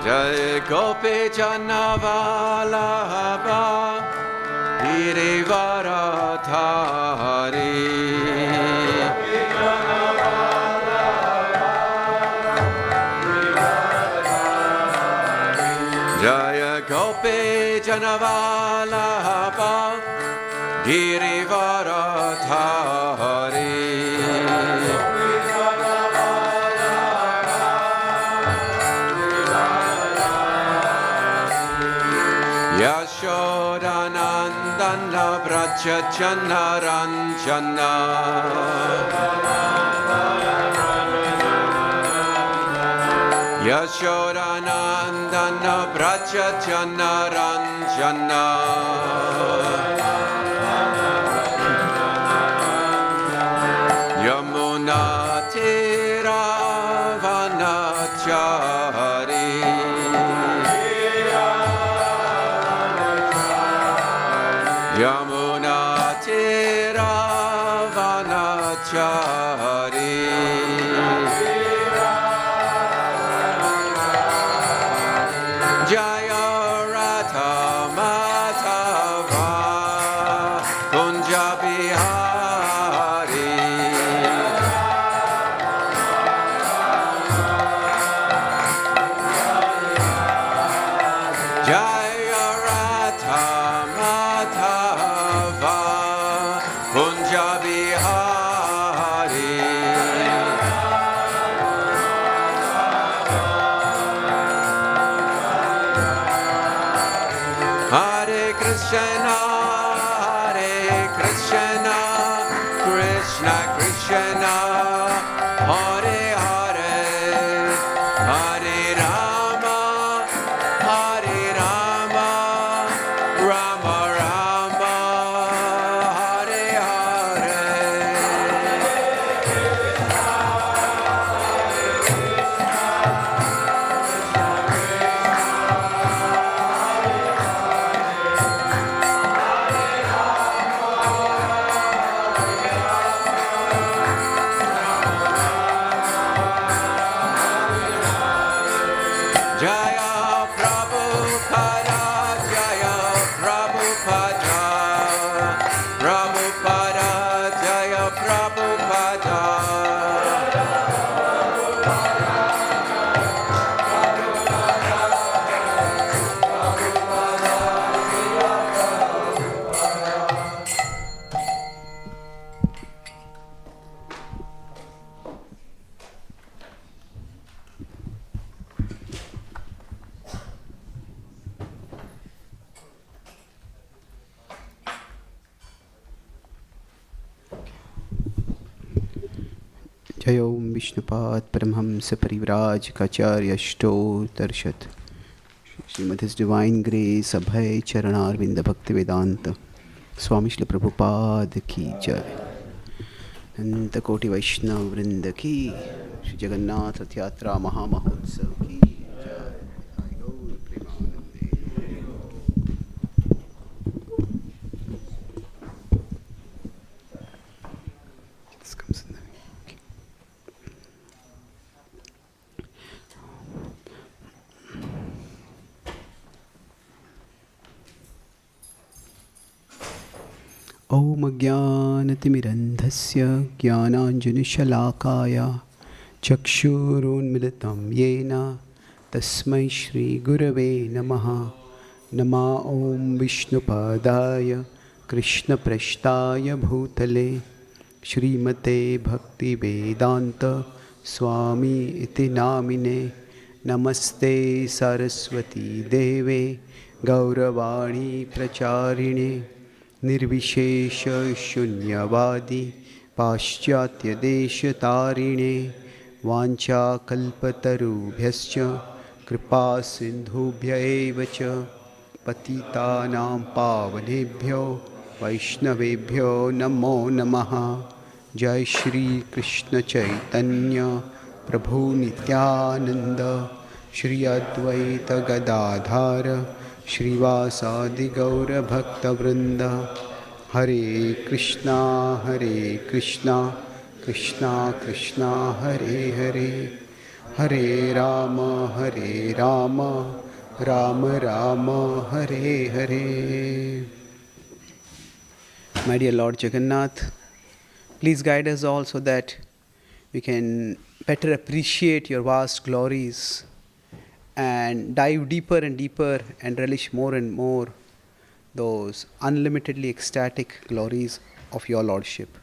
Jai Gopi Jannavalabha Girivaradhari Jaya Gopi Jannavalabha Girivaradhari Yashodanandana Vraja Janaranjana Yashodanandana Vraja Janaranjana Yamuna Tiravanachari Yamuna Tiravanachari Jaya Radha Madhava Kunja Bihari Jaya Radha Madhava Kunja Bihari Hare Krishna Krishna Krishna Hare Hare Hare Rama Rama Rama Hare Hare Jaya Prabhupada Jaya Prabhupada Prabhupada Jaya Prabhupada जय ओम विष्णुपाद परमहंस परिव्राज काचार्य अष्टोत्तरशत श्रीमद his divine grace Abhay Charanaravinda Bhaktivedanta Swami Shri Prabhupada की जय अनंत कोटि वैष्णव वृंद की श्री जगन्नाथ रथ यात्रा महामहोत्सव की जय गौर प्रेमानंदे ॐ ज्ञानतिमिरन्धस्य ज्ञानाञ्जनशलाकाय चक्षुरुन्मिलितं येन तस्मै श्रीगुरवे नमः नमा ॐ विष्णुपादाय कृष्णप्रष्टाय भूतले श्रीमते भक्तिवेदान्त स्वामी इति नामिने नमस्ते सरस्वती देवे गौरवाणी प्रचारिणे निर्विशेष शून्यवादी पाश्चात्यदेशतारिणे वाञ्छाकल्पतरुभ्यश्च कृपा सिन्धुभ्य एव च पतितानां पावनेभ्यो वैष्णवेभ्यो नमो नमः। जय श्री कृष्ण चैतन्य प्रभु नित्यानंद श्री अद्वैत गदाधार श्रीवासादि गौर भक्तवृंद। हरे Krishna Krishna Krishna Hare Hare Hare Rama, Hare Rama, Rama Rama, Hare Hare. My dear Lord Jagannath, please guide us all so that we can better appreciate your vast glories and dive deeper and deeper and relish more and more those unlimitedly ecstatic glories of your Lordship.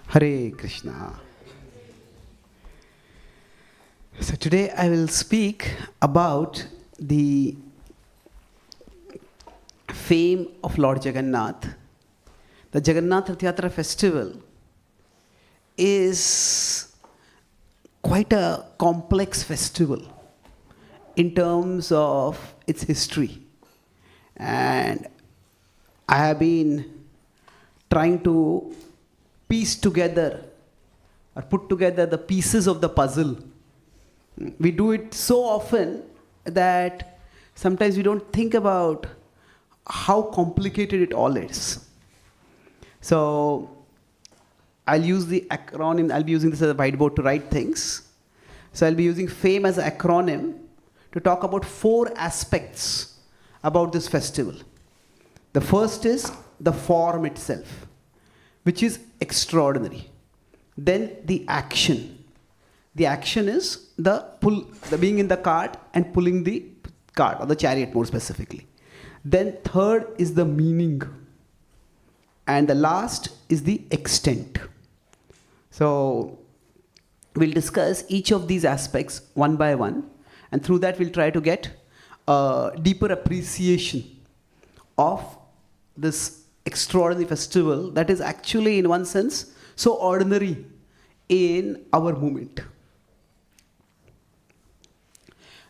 Hare Krishna. So today I will speak about the fame of Lord Jagannath. The Jagannath Rath Yatra festival is quite a complex festival in terms of its history. And I have been trying to piece together or put together the pieces of the puzzle. We do it so often that sometimes we don't think about how complicated it all is. So I'll use the acronym, I'll be using this as a whiteboard to write things. So I'll be using FAME as an acronym to talk about 4 aspects about this festival. The first is the form itself, which is extraordinary. Then the action. The action is the being in the cart and pulling the cart, or the chariot more specifically. Then third is the meaning. And the last is the extent. So we'll discuss each of these aspects one by one, and through that we'll try to get a deeper appreciation of this extraordinary festival that is actually, in one sense, so ordinary in our movement.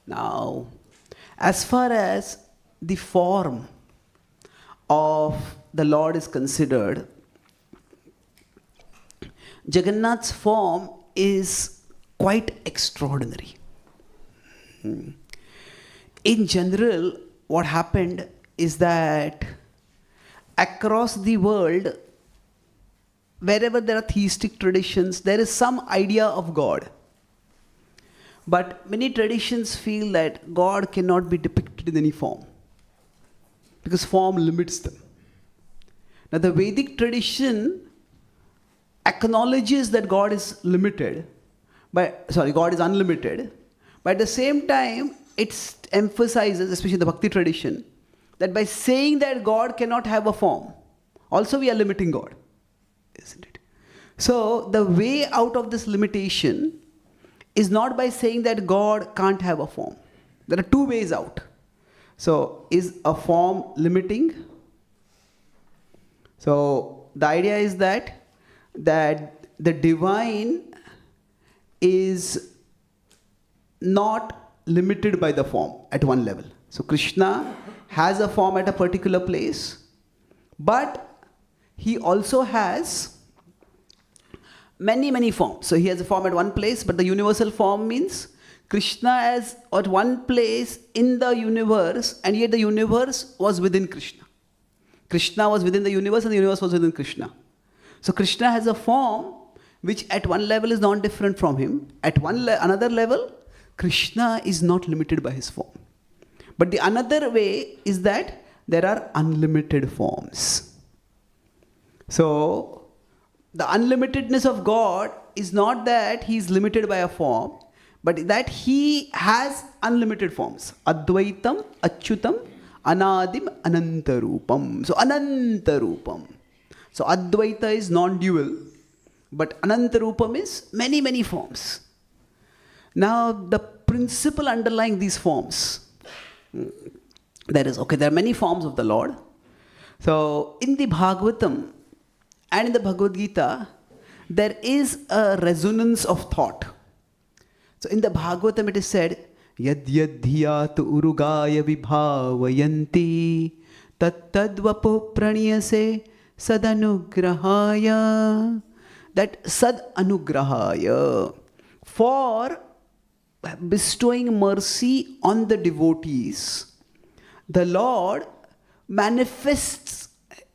Now, as far as the form of the Lord is considered, Jagannath's form is quite extraordinary. In general, what happened is that across the world, wherever there are theistic traditions, there is some idea of God. But many traditions feel that God cannot be depicted in any form, because form limits them. Now, the Vedic tradition acknowledges that God is unlimited, but at the same time, it emphasizes, especially the Bhakti tradition, that by saying that God cannot have a form, also we are limiting God, isn't it? So the way out of this limitation is not by saying that God can't have a form. There are 2 ways out. So is a form limiting? So the idea is that the divine is not limited by the form at one level. So Krishna has a form at a particular place, but he also has many forms. So he has a form at one place, but the universal form means Krishna is at one place in the universe, and yet the universe was within Krishna. Krishna was within the universe, and the universe was within Krishna. So Krishna has a form which at one level is not different from him. At another level, Krishna is not limited by his form. But the another way is that there are unlimited forms. So the unlimitedness of God is not that he is limited by a form, but that he has unlimited forms. Advaitam, Achyutam, Anadim, Anantarupam. So Anantarupam. So Advaita is non-dual, but Anantarupam is many forms. Now the principle underlying these forms, there are many forms of the Lord. So in the Bhagavatam and in the Bhagavad Gita, there is a resonance of thought. So in the Bhagavatam it is said, Yad yadhyat urugaya vibhavayanti tattadvapo praniyase sadanugrahaya. That sadanugrahaya, for bestowing mercy on the devotees, the Lord manifests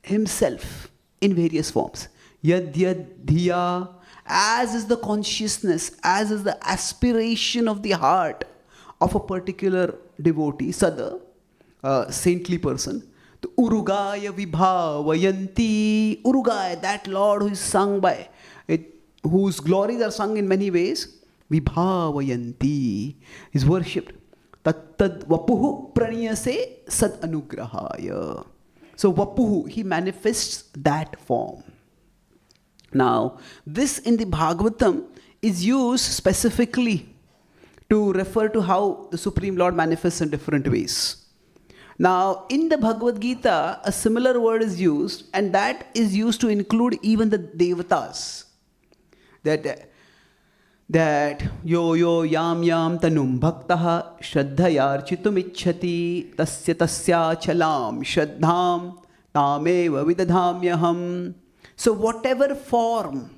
himself in various forms. Yad yad dhiya, as is the consciousness, as is the aspiration of the heart of a particular devotee, sada, a saintly person. The Urugaya Vibhavayanti, Urugaya, that Lord who is sung by, whose glories are sung in many ways, Vibhavayanti, is worshipped. Tattad Vapuhu Praniyase Sad Anugrahaya. So Vapuhu, he manifests that form. Now, this in the Bhagavatam is used specifically to refer to how the Supreme Lord manifests in different ways. Now, in the Bhagavad Gita, a similar word is used, and that is used to include even the Devatas. That yo yo yam yam tanum bhaktaha shraddhayarchitum ichhati tasya tasya chalam shraddham tameva vidadhamyaham. So whatever form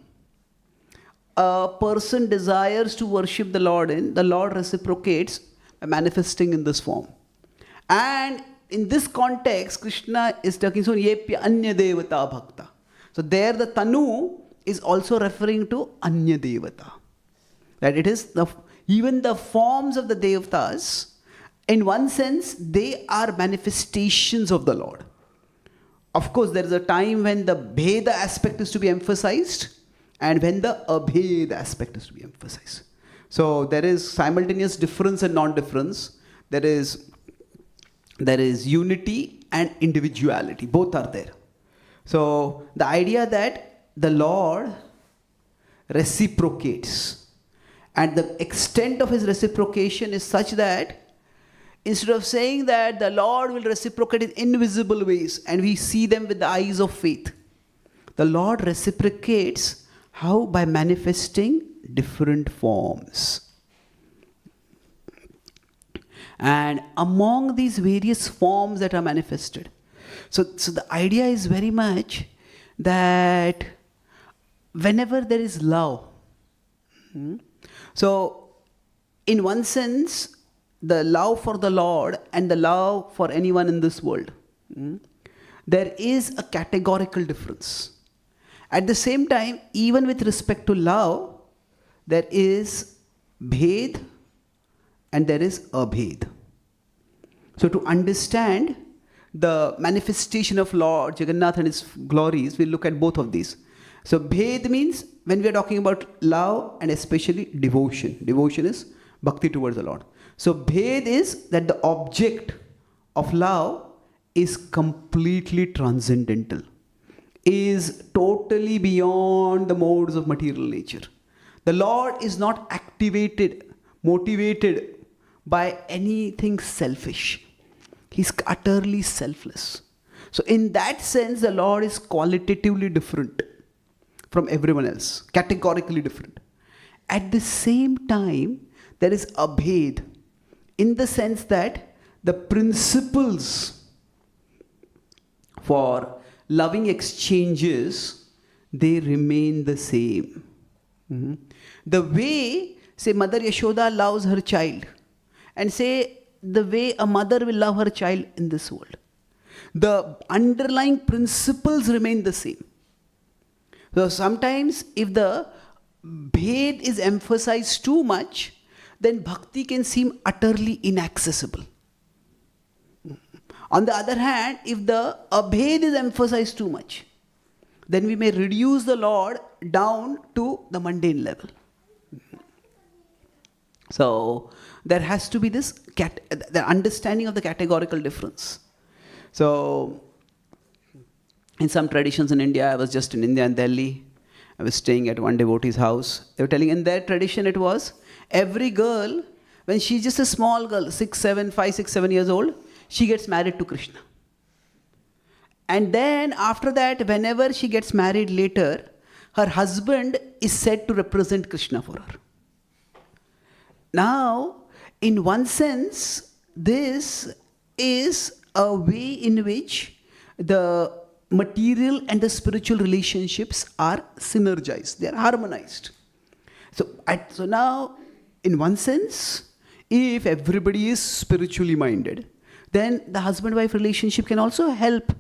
a person desires to worship the Lord in, the Lord reciprocates by manifesting in this form. And in this context, Krishna is talking, so yepya anya devata bhakta. So there the tanu is also referring to anya devata. That it is even the forms of the devatas, in one sense, they are manifestations of the Lord. Of course, there is a time when the Bheda aspect is to be emphasized and when the Abheda aspect is to be emphasized. So there is simultaneous difference and non-difference. There is unity and individuality. Both are there. So the idea that the Lord reciprocates, and the extent of his reciprocation is such that instead of saying that the Lord will reciprocate in invisible ways and we see them with the eyes of faith, the Lord reciprocates how? By manifesting different forms. And among these various forms that are manifested, so the idea is very much that whenever there is love, so in one sense, the love for the Lord and the love for anyone in this world, there is a categorical difference. At the same time, even with respect to love, there is bhed and there is abhed. So to understand the manifestation of Lord Jagannath and his glories, we'll look at both of these. So bhed means when we are talking about love and especially devotion. Devotion is bhakti towards the Lord. So bhed is that the object of love is completely transcendental, is totally beyond the modes of material nature. The Lord is not activated, motivated by anything selfish. He's utterly selfless. So in that sense, the Lord is qualitatively different from everyone else, categorically different. At the same time, there is abhed, in the sense that the principles for loving exchanges, they remain the same. The way, say, Mother Yashoda loves her child, and say the way a mother will love her child in this world, the underlying principles remain the same. So sometimes if the bhed is emphasized too much, then bhakti can seem utterly inaccessible. On the other hand, if the abhed is emphasized too much, then we may reduce the Lord down to the mundane level. So there has to be this the understanding of the categorical difference. So in some traditions in India, I was just in India and Delhi, I was staying at one devotee's house. They were telling in their tradition it was, every girl, when she's just a small girl, 5, 6, 7 years old, she gets married to Krishna. And then after that, whenever she gets married later, her husband is said to represent Krishna for her. Now, in one sense, this is a way in which the material and the spiritual relationships are synergized, they are harmonized. So now, in one sense, if everybody is spiritually minded, then the husband-wife relationship can also help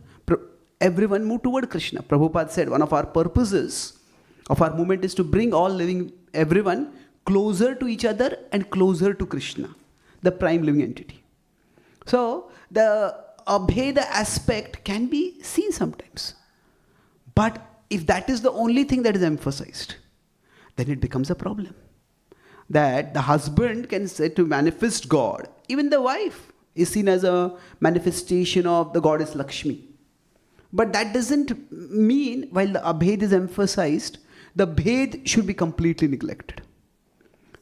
everyone move toward Krishna. Prabhupada said one of our purposes of our movement is to bring everyone closer to each other and closer to Krishna, the prime living entity. So the Abheda aspect can be seen sometimes. But if that is the only thing that is emphasized, then it becomes a problem. That the husband can say to manifest God, even the wife is seen as a manifestation of the goddess Lakshmi. But that doesn't mean, while the Abhed is emphasized, the Bhed should be completely neglected.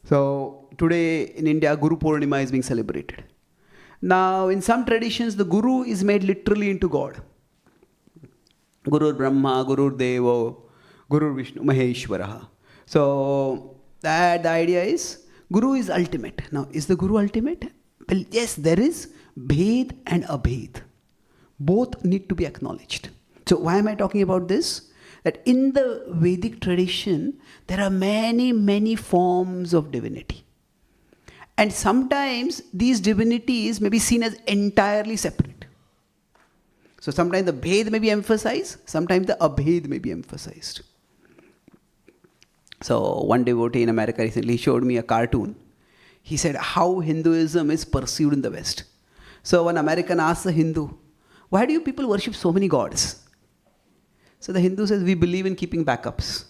So today in India, Guru Purnima is being celebrated. Now in some traditions, the Guru is made literally into God. Guru Brahma, Guru Devo, Guru Vishnu, Maheshwaraha. So the idea is, Guru is ultimate. Now, is the Guru ultimate? Well, yes, there is Bhed and Abhed. Both need to be acknowledged. So why am I talking about this? That in the Vedic tradition, there are many, many forms of divinity. And sometimes these divinities may be seen as entirely separate. So sometimes the Bhed may be emphasized, sometimes the Abhed may be emphasized. So one devotee in America recently showed me a cartoon. He said how Hinduism is perceived in the West. So one American asked a Hindu, why do you people worship so many gods? So the Hindu says, we believe in keeping backups.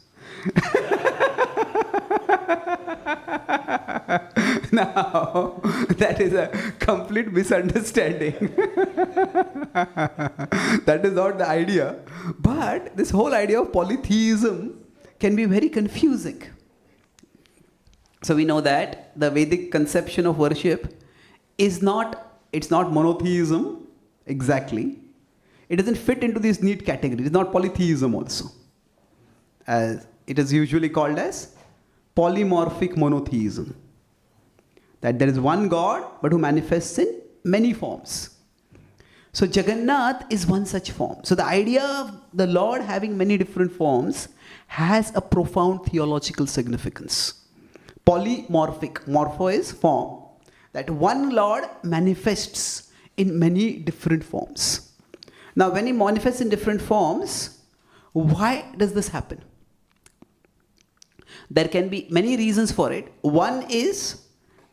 Now, that is a complete misunderstanding. That is not the idea. But this whole idea of polytheism can be very confusing. So we know that the Vedic conception of worship it's not monotheism exactly. It doesn't fit into this neat category. It's not polytheism also. As it is usually called as polymorphic monotheism. That there is one God, but who manifests in many forms. So Jagannath is one such form. So the idea of the Lord having many different forms has a profound theological significance. Polymorphic, morpho is form. That one Lord manifests in many different forms. Now when he manifests in different forms, why does this happen? There can be many reasons for it. One is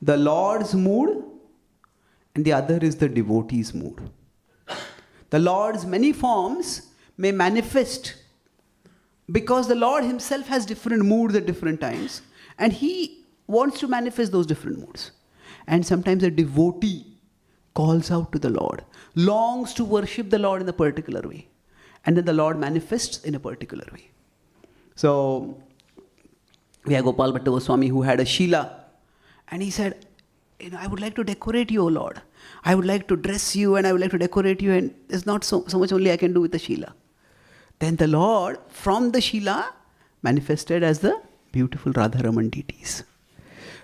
the Lord's mood and the other is the devotee's mood. The Lord's many forms may manifest because the Lord himself has different moods at different times and he wants to manifest those different moods. And sometimes a devotee calls out to the Lord, longs to worship the Lord in a particular way. And then the Lord manifests in a particular way. So we have Gopal Bhatta Goswami who had a Sheela. And he said, I would like to decorate you, O Lord. I would like to dress you and I would like to decorate you. And there's not so much only I can do with the Sheela. Then the Lord, from the Sheela, manifested as the beautiful Radharaman deities.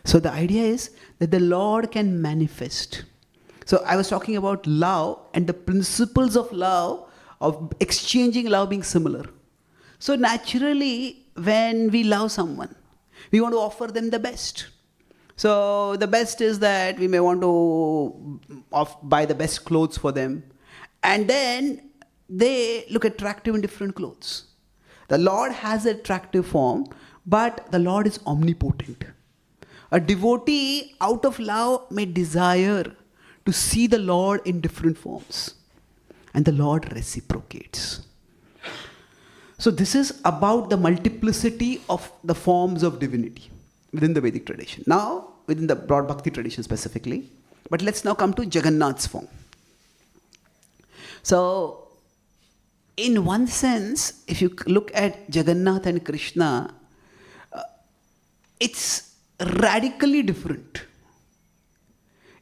So the idea is that the Lord can manifest. So I was talking about love and the principles of love, of exchanging love being similar. So naturally, when we love someone, we want to offer them the best. So the best is that we may want to buy the best clothes for them. And then they look attractive in different clothes. The Lord has an attractive form, but the Lord is omnipotent. A devotee out of love may desire to see the Lord in different forms. And the Lord reciprocates. So this is about the multiplicity of the forms of divinity within the Vedic tradition. Now, within the broad Bhakti tradition specifically. But let's now come to Jagannath's form. So, in one sense, if you look at Jagannath and Krishna, it's radically different.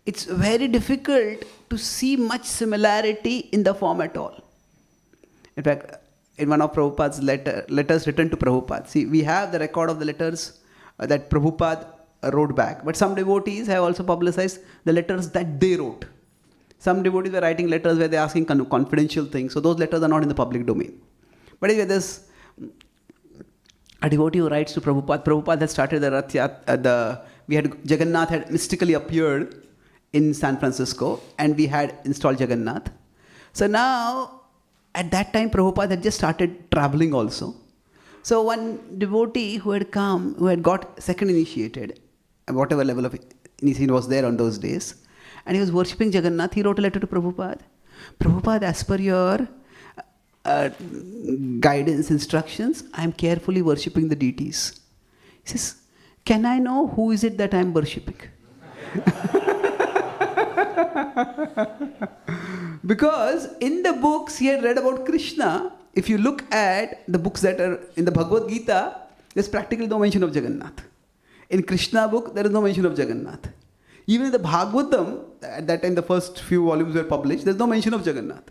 It's very difficult to see much similarity in the form at all. In fact, in one of Prabhupada's letters written to Prabhupada, see, we have the record of the letters that Prabhupada wrote back. But some devotees have also publicized the letters that they wrote. Some devotees were writing letters where they're asking confidential things. So those letters are not in the public domain. But anyway, there's a devotee who writes to Prabhupada. Prabhupada had started the Jagannath had mystically appeared in San Francisco, and we had installed Jagannath. So now, at that time, Prabhupada had just started traveling also. So one devotee who had come, who had got second initiated, whatever level of initiation was there on those days, and he was worshipping Jagannath, he wrote a letter to Prabhupada. Prabhupada, as per your guidance, instructions, I am carefully worshipping the deities. He says, can I know who is it that I am worshipping? Because in the books he had read about Krishna, if you look at the books that are in the Bhagavad Gita, there's practically no mention of Jagannath. In Krishna book, there is no mention of Jagannath. Even in the Bhagavatam, at that time the first few volumes were published, there's no mention of Jagannath.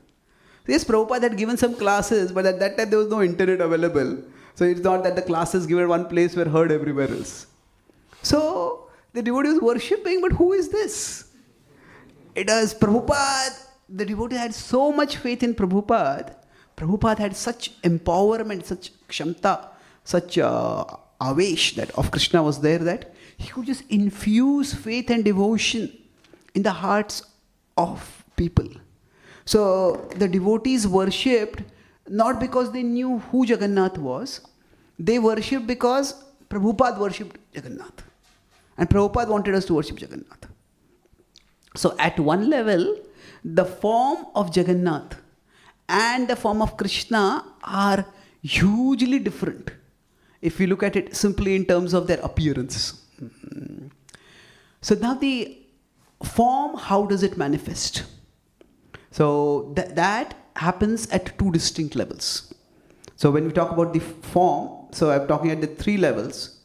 Yes, Prabhupada had given some classes, but at that time there was no internet available. So it's not that the classes given at one place were heard everywhere else. So the devotee was worshipping, but who is this? It was Prabhupada. The devotee had so much faith in Prabhupada. Prabhupada had such empowerment, such kshamta, such avesh that of Krishna was there that he could just infuse faith and devotion in the hearts of people. So the devotees worshipped not because they knew who Jagannath was. They worshipped because Prabhupada worshipped Jagannath. And Prabhupada wanted us to worship Jagannath. So at one level, the form of Jagannath and the form of Krishna are hugely different if you look at it simply in terms of their appearance. So now the form, how does it manifest? So that happens at two distinct levels. So when we talk about the form, so I'm talking at the three levels.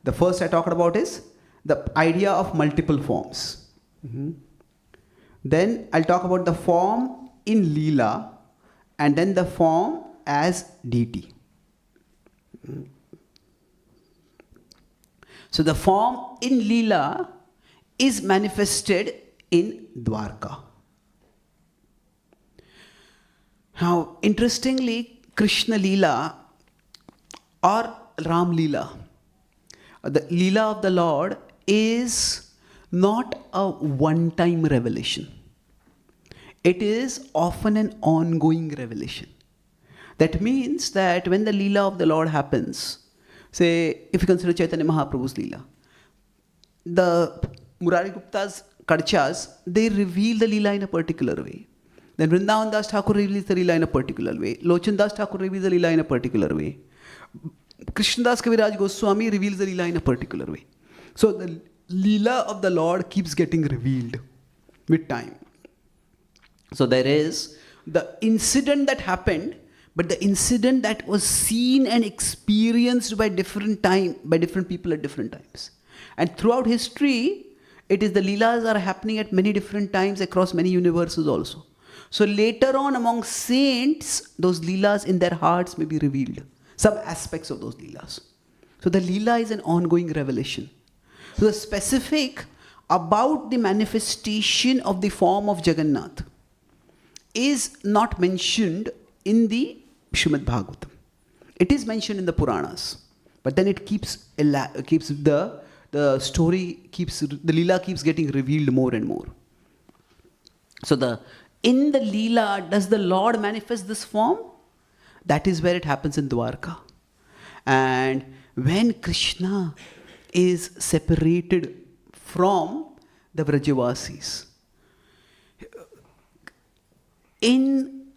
The first I talked about is the idea of multiple forms. Then I'll talk about the form in Leela, and then the form as deity. So the form in Leela is manifested in Dwarka. Now, interestingly, Krishna Leela or Ram Leela, the Leela of the Lord is not a one-time revelation. It is often an ongoing revelation. That means that when the Leela of the Lord happens, say, if you consider Chaitanya Mahaprabhu's Leela, the Murari Gupta's Kadchas, they reveal the Leela in a particular way. Then Vrindavan Das Thakur reveals the Leela in a particular way. Lochan Das Thakur reveals the Leela in a particular way. Krishnadas Kaviraj Goswami reveals the Leela in a particular way. So the Leela of the Lord keeps getting revealed with time. So there is the incident that happened, but the incident that was seen and experienced by different people at different times. And throughout history, it is the Leelas are happening at many different times across many universes also. So later on among saints, those Leelas in their hearts may be revealed. Some aspects of those Leelas. So the Leela is an ongoing revelation. So the specific about the manifestation of the form of Jagannath is not mentioned in the Srimad Bhagavatam. It is mentioned in the Puranas, but then it keeps the Leela keeps getting revealed more and more. So in the Leela, does the Lord manifest this form? That is where it happens in Dwarka. And when Krishna is separated from the Vrajavasis, in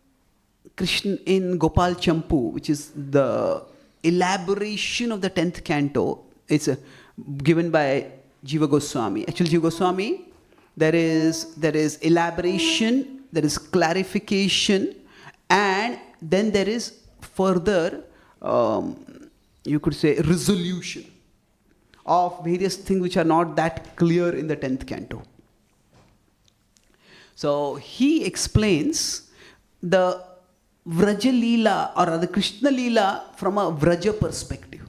Gopal Champu, which is the elaboration of the 10th canto, it's given by Jiva Goswami. Actually, Jiva Goswami, there is elaboration, there is clarification, and then there is further, you could say, resolution of various things which are not that clear in the 10th canto. So he explains the Vraja Leela or the Krishna Leela from a Vraja perspective.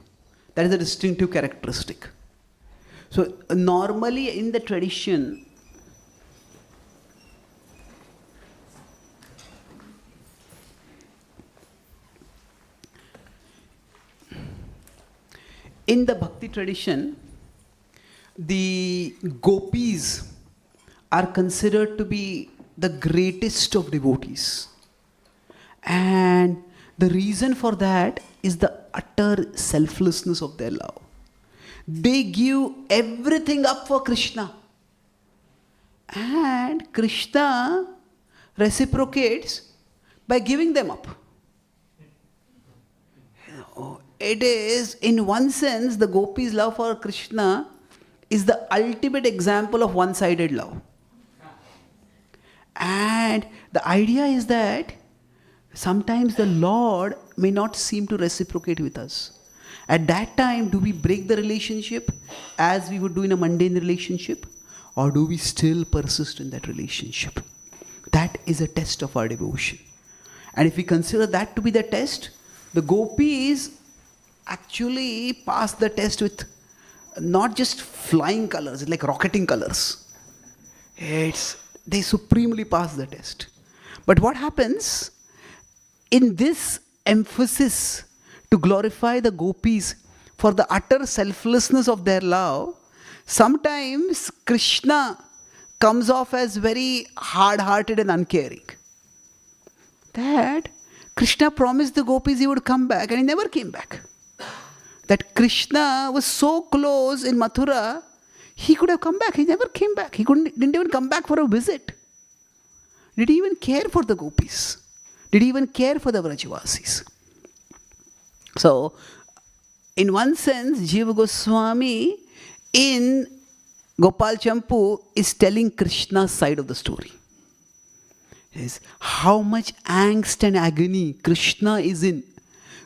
That is a distinctive characteristic. So normally in the tradition, in the Bhakti tradition, the gopis are considered to be the greatest of devotees. And the reason for that is the utter selflessness of their love. They give everything up for Krishna. And Krishna reciprocates by giving them up. It is, in one sense, the gopis' love for Krishna is the ultimate example of one-sided love. And the idea is that sometimes the Lord may not seem to reciprocate with us. At that time, do we break the relationship as we would do in a mundane relationship? Or do we still persist in that relationship? That is a test of our devotion. And if we consider that to be the test, the gopis actually pass the test with not just flying colors, it's like rocketing colors. They supremely pass the test. But what happens in this emphasis to glorify the gopis for the utter selflessness of their love, sometimes Krishna comes off as very hard-hearted and uncaring. That Krishna promised the gopis he would come back, and he never came back. That Krishna was so close in Mathura, he could have come back. He never came back. He didn't even come back for a visit. Did he even care for the gopis? Did he even care for the Vrajavasis? So, in one sense, Jiva Goswami in Gopal Champu is telling Krishna's side of the story. Is how much angst and agony Krishna is in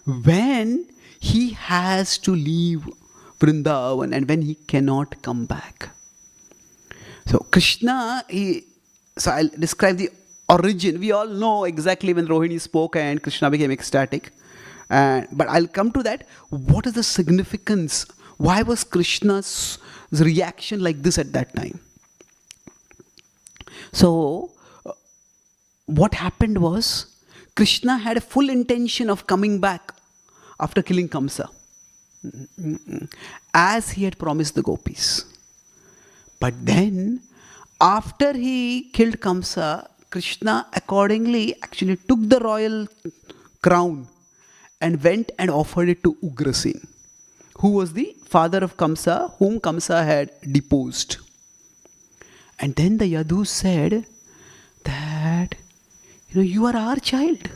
when he has to leave Vrindavan and when he cannot come back. So Krishna, so I'll describe the origin. We all know exactly when Rohini spoke and Krishna became ecstatic. But I'll come to that. What is the significance? Why was Krishna's reaction like this at that time? So, what happened was, Krishna had a full intention of coming back after killing Kamsa, as he had promised the gopis. But then, after he killed Kamsa, Krishna accordingly actually took the royal crown and went and offered it to Ugrasen, who was the father of Kamsa, whom Kamsa had deposed. And then the Yadus said that, you are our child.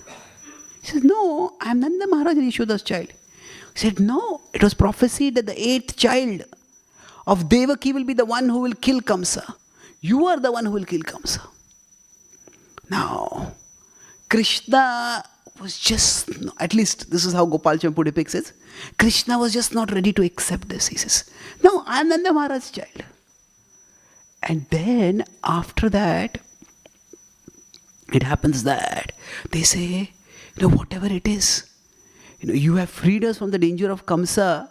He says, no, I am Nanda Maharaj and Yashoda's child. He said, no, it was prophesied that the 8th child of Devaki will be the one who will kill Kamsa. You are the one who will kill Kamsa. Now, Krishna was just, at least this is how Gopal Champu depicts it, Krishna was just not ready to accept this. He says, no, I am Nanda Maharaj's child. And then after that, it happens that they say, whatever it is, you have freed us from the danger of Kamsa,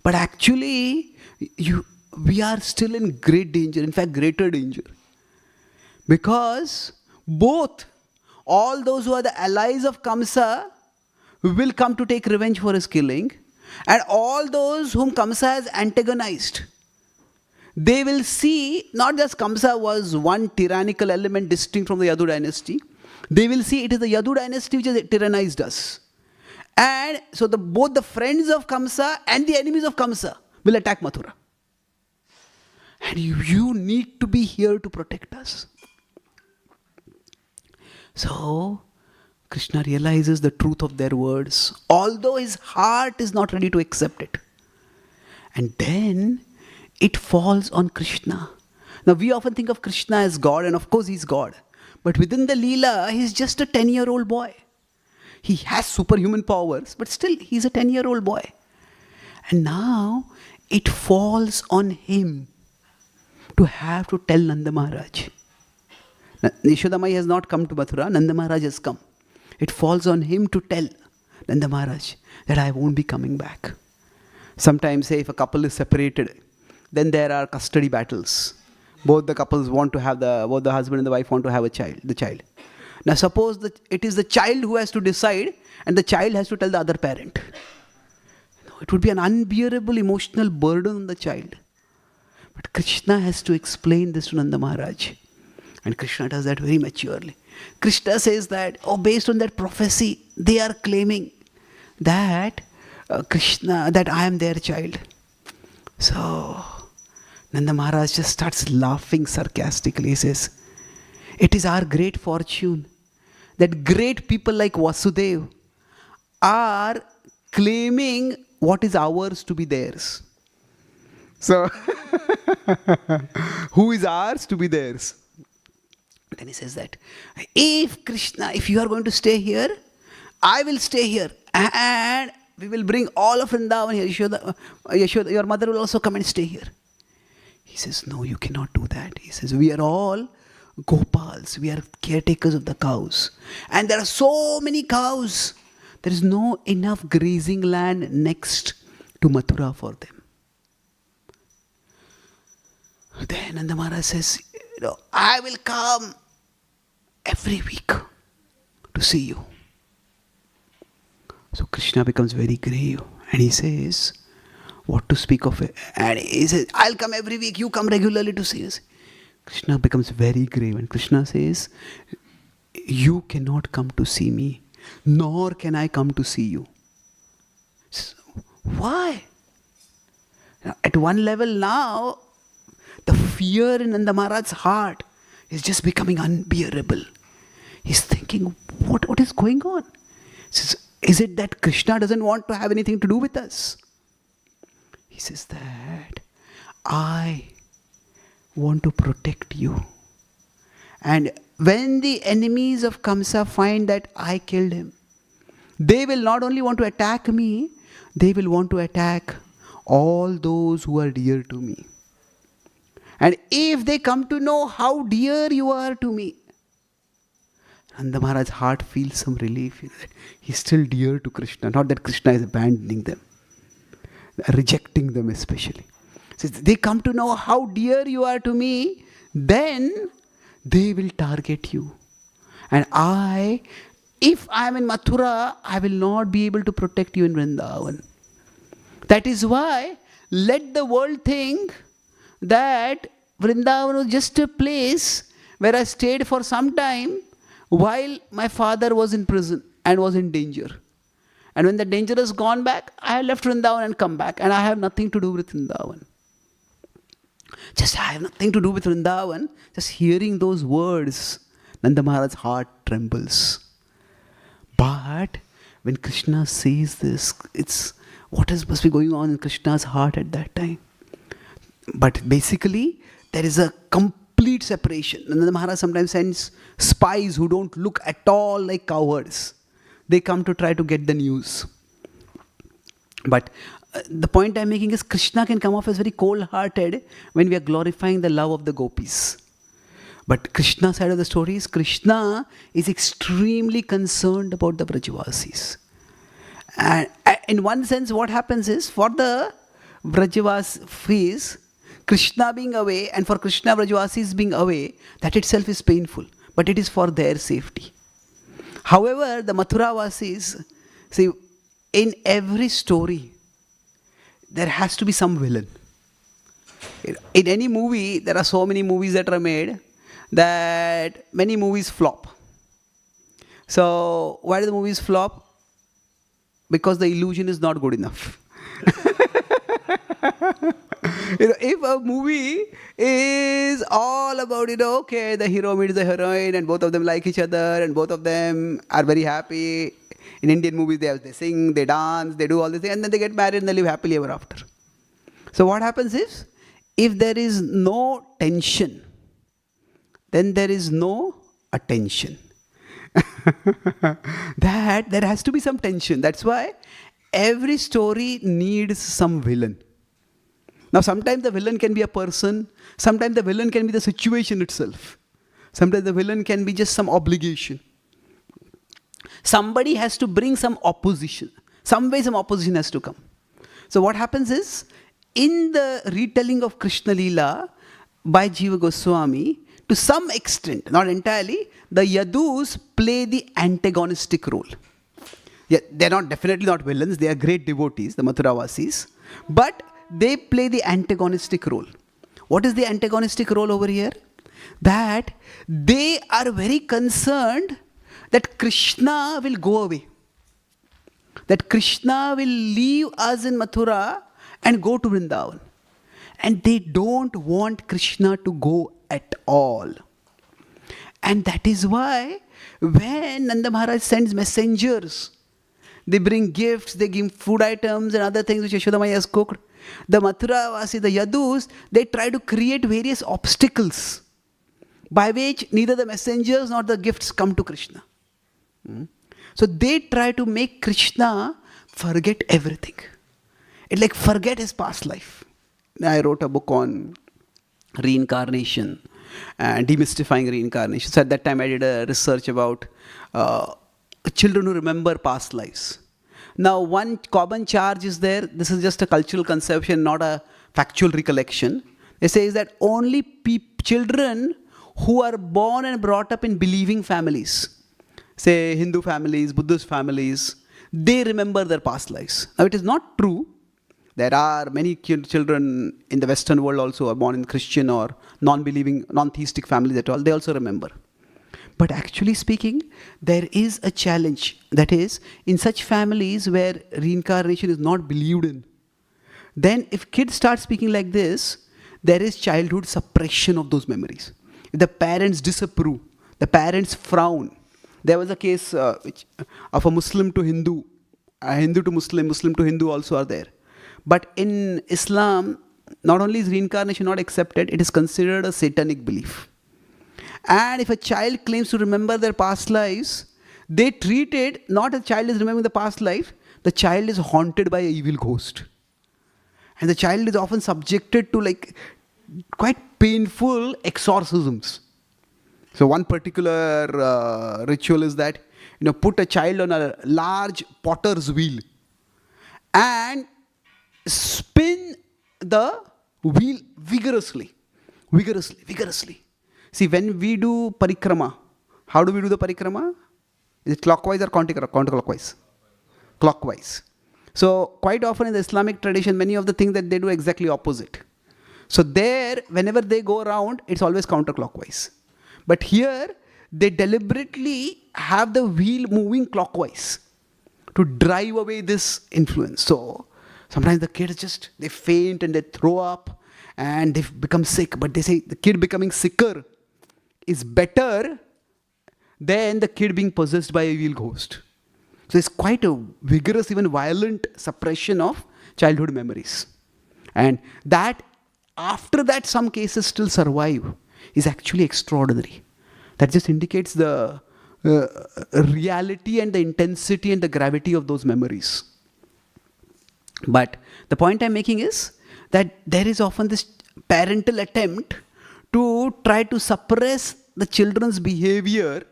but actually, we are still in great danger, in fact, greater danger. Because both, all those who are the allies of Kamsa will come to take revenge for his killing, and all those whom Kamsa has antagonized, they will see not just Kamsa was one tyrannical element distinct from the Yadu dynasty, they will see it is the Yadu dynasty which has tyrannized us. And so both the friends of Kamsa and the enemies of Kamsa will attack Mathura. And you need to be here to protect us. So, Krishna realizes the truth of their words, although his heart is not ready to accept it. And then it falls on Krishna. Now, we often think of Krishna as God, and of course he's God. But within the Leela, he's just a 10-year-old boy. He has superhuman powers, but still he's a 10-year-old boy. And now it falls on him to have to tell Nanda Maharaj. Yashoda Mai has not come to Mathura, Nanda Maharaj has come. It falls on him to tell Nanda Maharaj that I won't be coming back. Sometimes, say, if a couple is separated, then there are custody battles. Both the couples want to have both the husband and the wife want to have the child. Now suppose that it is the child who has to decide and the child has to tell the other parent. It would be an unbearable emotional burden on the child. But Krishna has to explain this to Nanda Maharaj. And Krishna does that very maturely. Krishna says that, based on that prophecy, they are claiming that Krishna, that I am their child. So Nanda Maharaj just starts laughing sarcastically. He says, it is our great fortune that great people like Vasudev are claiming what is ours to be theirs. So, who is ours to be theirs? Then he says that, if you are going to stay here, I will stay here. And we will bring all of Vrindavan here. Yashoda, your mother will also come and stay here. He says, no, you cannot do that. He says, we are all Gopals. We are caretakers of the cows. And there are so many cows. There is no enough grazing land next to Mathura for them. Then Nanda Maharaj says, I will come every week to see you. So Krishna becomes very grave and he says, what to speak of it? And he says, I'll come every week, you come regularly to see us. Krishna becomes very grave and Krishna says, you cannot come to see me, nor can I come to see you. So, why? At one level now, the fear in Nanda Maharaj's heart is just becoming unbearable. He's thinking, what is going on? He says, is it that Krishna doesn't want to have anything to do with us? He says that I want to protect you. And when the enemies of Kamsa find that I killed him, they will not only want to attack me, they will want to attack all those who are dear to me. And if they come to know how dear you are to me, Nanda Maharaj's heart feels some relief. That he's still dear to Krishna. Not that Krishna is abandoning them, rejecting them especially. So they come to know how dear you are to me, then they will target you. And if I am in Mathura, I will not be able to protect you in Vrindavan. That is why let the world think that Vrindavan was just a place where I stayed for some time while my father was in prison and was in danger. And when the danger has gone back, I have left Vrindavan and come back. And I have nothing to do with Vrindavan. I have nothing to do with Vrindavan. Just hearing those words, Nanda Maharaj's heart trembles. But when Krishna says this, it's what must be going on in Krishna's heart at that time. But basically, there is a complete separation. Nanda Maharaj sometimes sends spies who don't look at all like cowherds. They come to try to get the news. But the point I'm making is Krishna can come off as very cold-hearted when we are glorifying the love of the gopis. But Krishna's side of the story is Krishna is extremely concerned about the Vrajavasis. And in one sense, what happens is, for the Vrajavasis, Krishna being away, and for Krishna Vrajavasis being away, that itself is painful. But it is for their safety. However, the Mathuravasis, see, in every story, there has to be some villain. In any movie, there are so many movies that are made that many movies flop. So, why do the movies flop? Because the illusion is not good enough. If a movie is all about, okay, the hero meets the heroine and both of them like each other and both of them are very happy. In Indian movies, they sing, they dance, they do all this thing, and then they get married and they live happily ever after. So what happens is, if there is no tension, then there is no attention. That there has to be some tension. That's why every story needs some villain. Now, sometimes the villain can be a person. Sometimes the villain can be the situation itself. Sometimes the villain can be just some obligation. Somebody has to bring some opposition. Some way some opposition has to come. So what happens is, in the retelling of Krishna Leela by Jiva Goswami, to some extent, not entirely, the Yadus play the antagonistic role. Yeah, they're definitely not villains. They are great devotees, the Mathuravasis. But they play the antagonistic role. What is the antagonistic role over here? that they are very concerned that Krishna will go away. That Krishna will leave us in Mathura and go to Vrindavan. And they don't want Krishna to go at all. And that is why when Nanda Maharaj sends messengers, they bring gifts, they give food items and other things which Yashoda Maya has cooked. The Mathura Vasi, the Yadus, they try to create various obstacles by which neither the messengers nor the gifts come to Krishna. So they try to make Krishna forget everything. It's like forget his past life. I wrote a book on reincarnation and demystifying reincarnation. So at that time I did a research about children who remember past lives. Now one common charge is there, this is just a cultural conception, not a factual recollection. They say is that only children who are born and brought up in believing families, say Hindu families, Buddhist families, they remember their past lives. Now it is not true. There are many children in the Western world also who are born in Christian or non-believing, non-theistic families at all. They also remember. But actually speaking, there is a challenge. That is, in such families where reincarnation is not believed in, then if kids start speaking like this, there is childhood suppression of those memories. If the parents disapprove, the parents frown. There was a case of a Muslim to Hindu, a Hindu to Muslim, Muslim to Hindu also are there. But in Islam, not only is reincarnation not accepted, it is considered a satanic belief. And if a child claims to remember their past lives, they treat it not as a child is remembering the past life, the child is haunted by an evil ghost. And the child is often subjected to like quite painful exorcisms. So one particular ritual is that, put a child on a large potter's wheel and spin the wheel vigorously. See, when we do parikrama, how do we do the parikrama? Is it clockwise or counterclockwise? Clockwise. So quite often in the Islamic tradition, many of the things that they do exactly opposite. So there, whenever they go around, it's always counterclockwise. But here, they deliberately have the wheel moving clockwise to drive away this influence. So sometimes the kids they faint and they throw up and they become sick. But they say the kid becoming sicker is better than the kid being possessed by a evil ghost. So it's quite a vigorous, even violent suppression of childhood memories. And that, after that, some cases still survive is actually extraordinary. That just indicates the reality and the intensity and the gravity of those memories. But the point I'm making is that there is often this parental attempt to try to suppress the children's behavior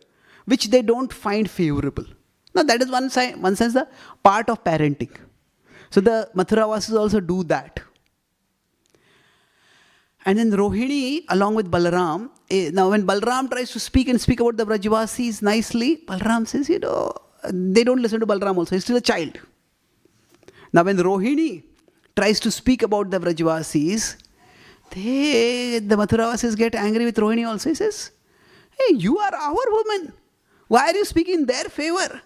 which they don't find favorable. Now that is one sense the part of parenting. So the Mathuravasis also do that. And then Rohini, along with Balaram, now when Balaram tries to speak about the Vrajavasis nicely, Balaram says, they don't listen to Balaram also, he's still a child. Now when Rohini tries to speak about the Vrajavasis, the Mathuravasis get angry with Rohini also. He says, hey, you are our woman. Why are you speaking in their favor?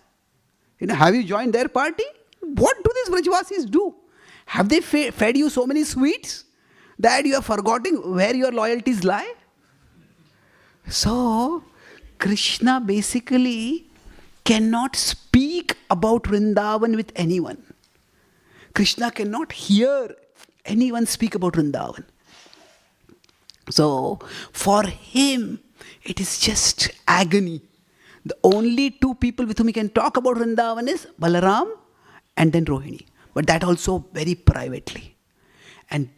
Have you joined their party? What do these Vrajavasis do? Have they fed you so many sweets that you are forgetting where your loyalties lie? So, Krishna basically cannot speak about Vrindavan with anyone. Krishna cannot hear anyone speak about Vrindavan. So, for him, it is just agony. The only two people with whom he can talk about Vrindavan is Balaram and then Rohini. But that also very privately. And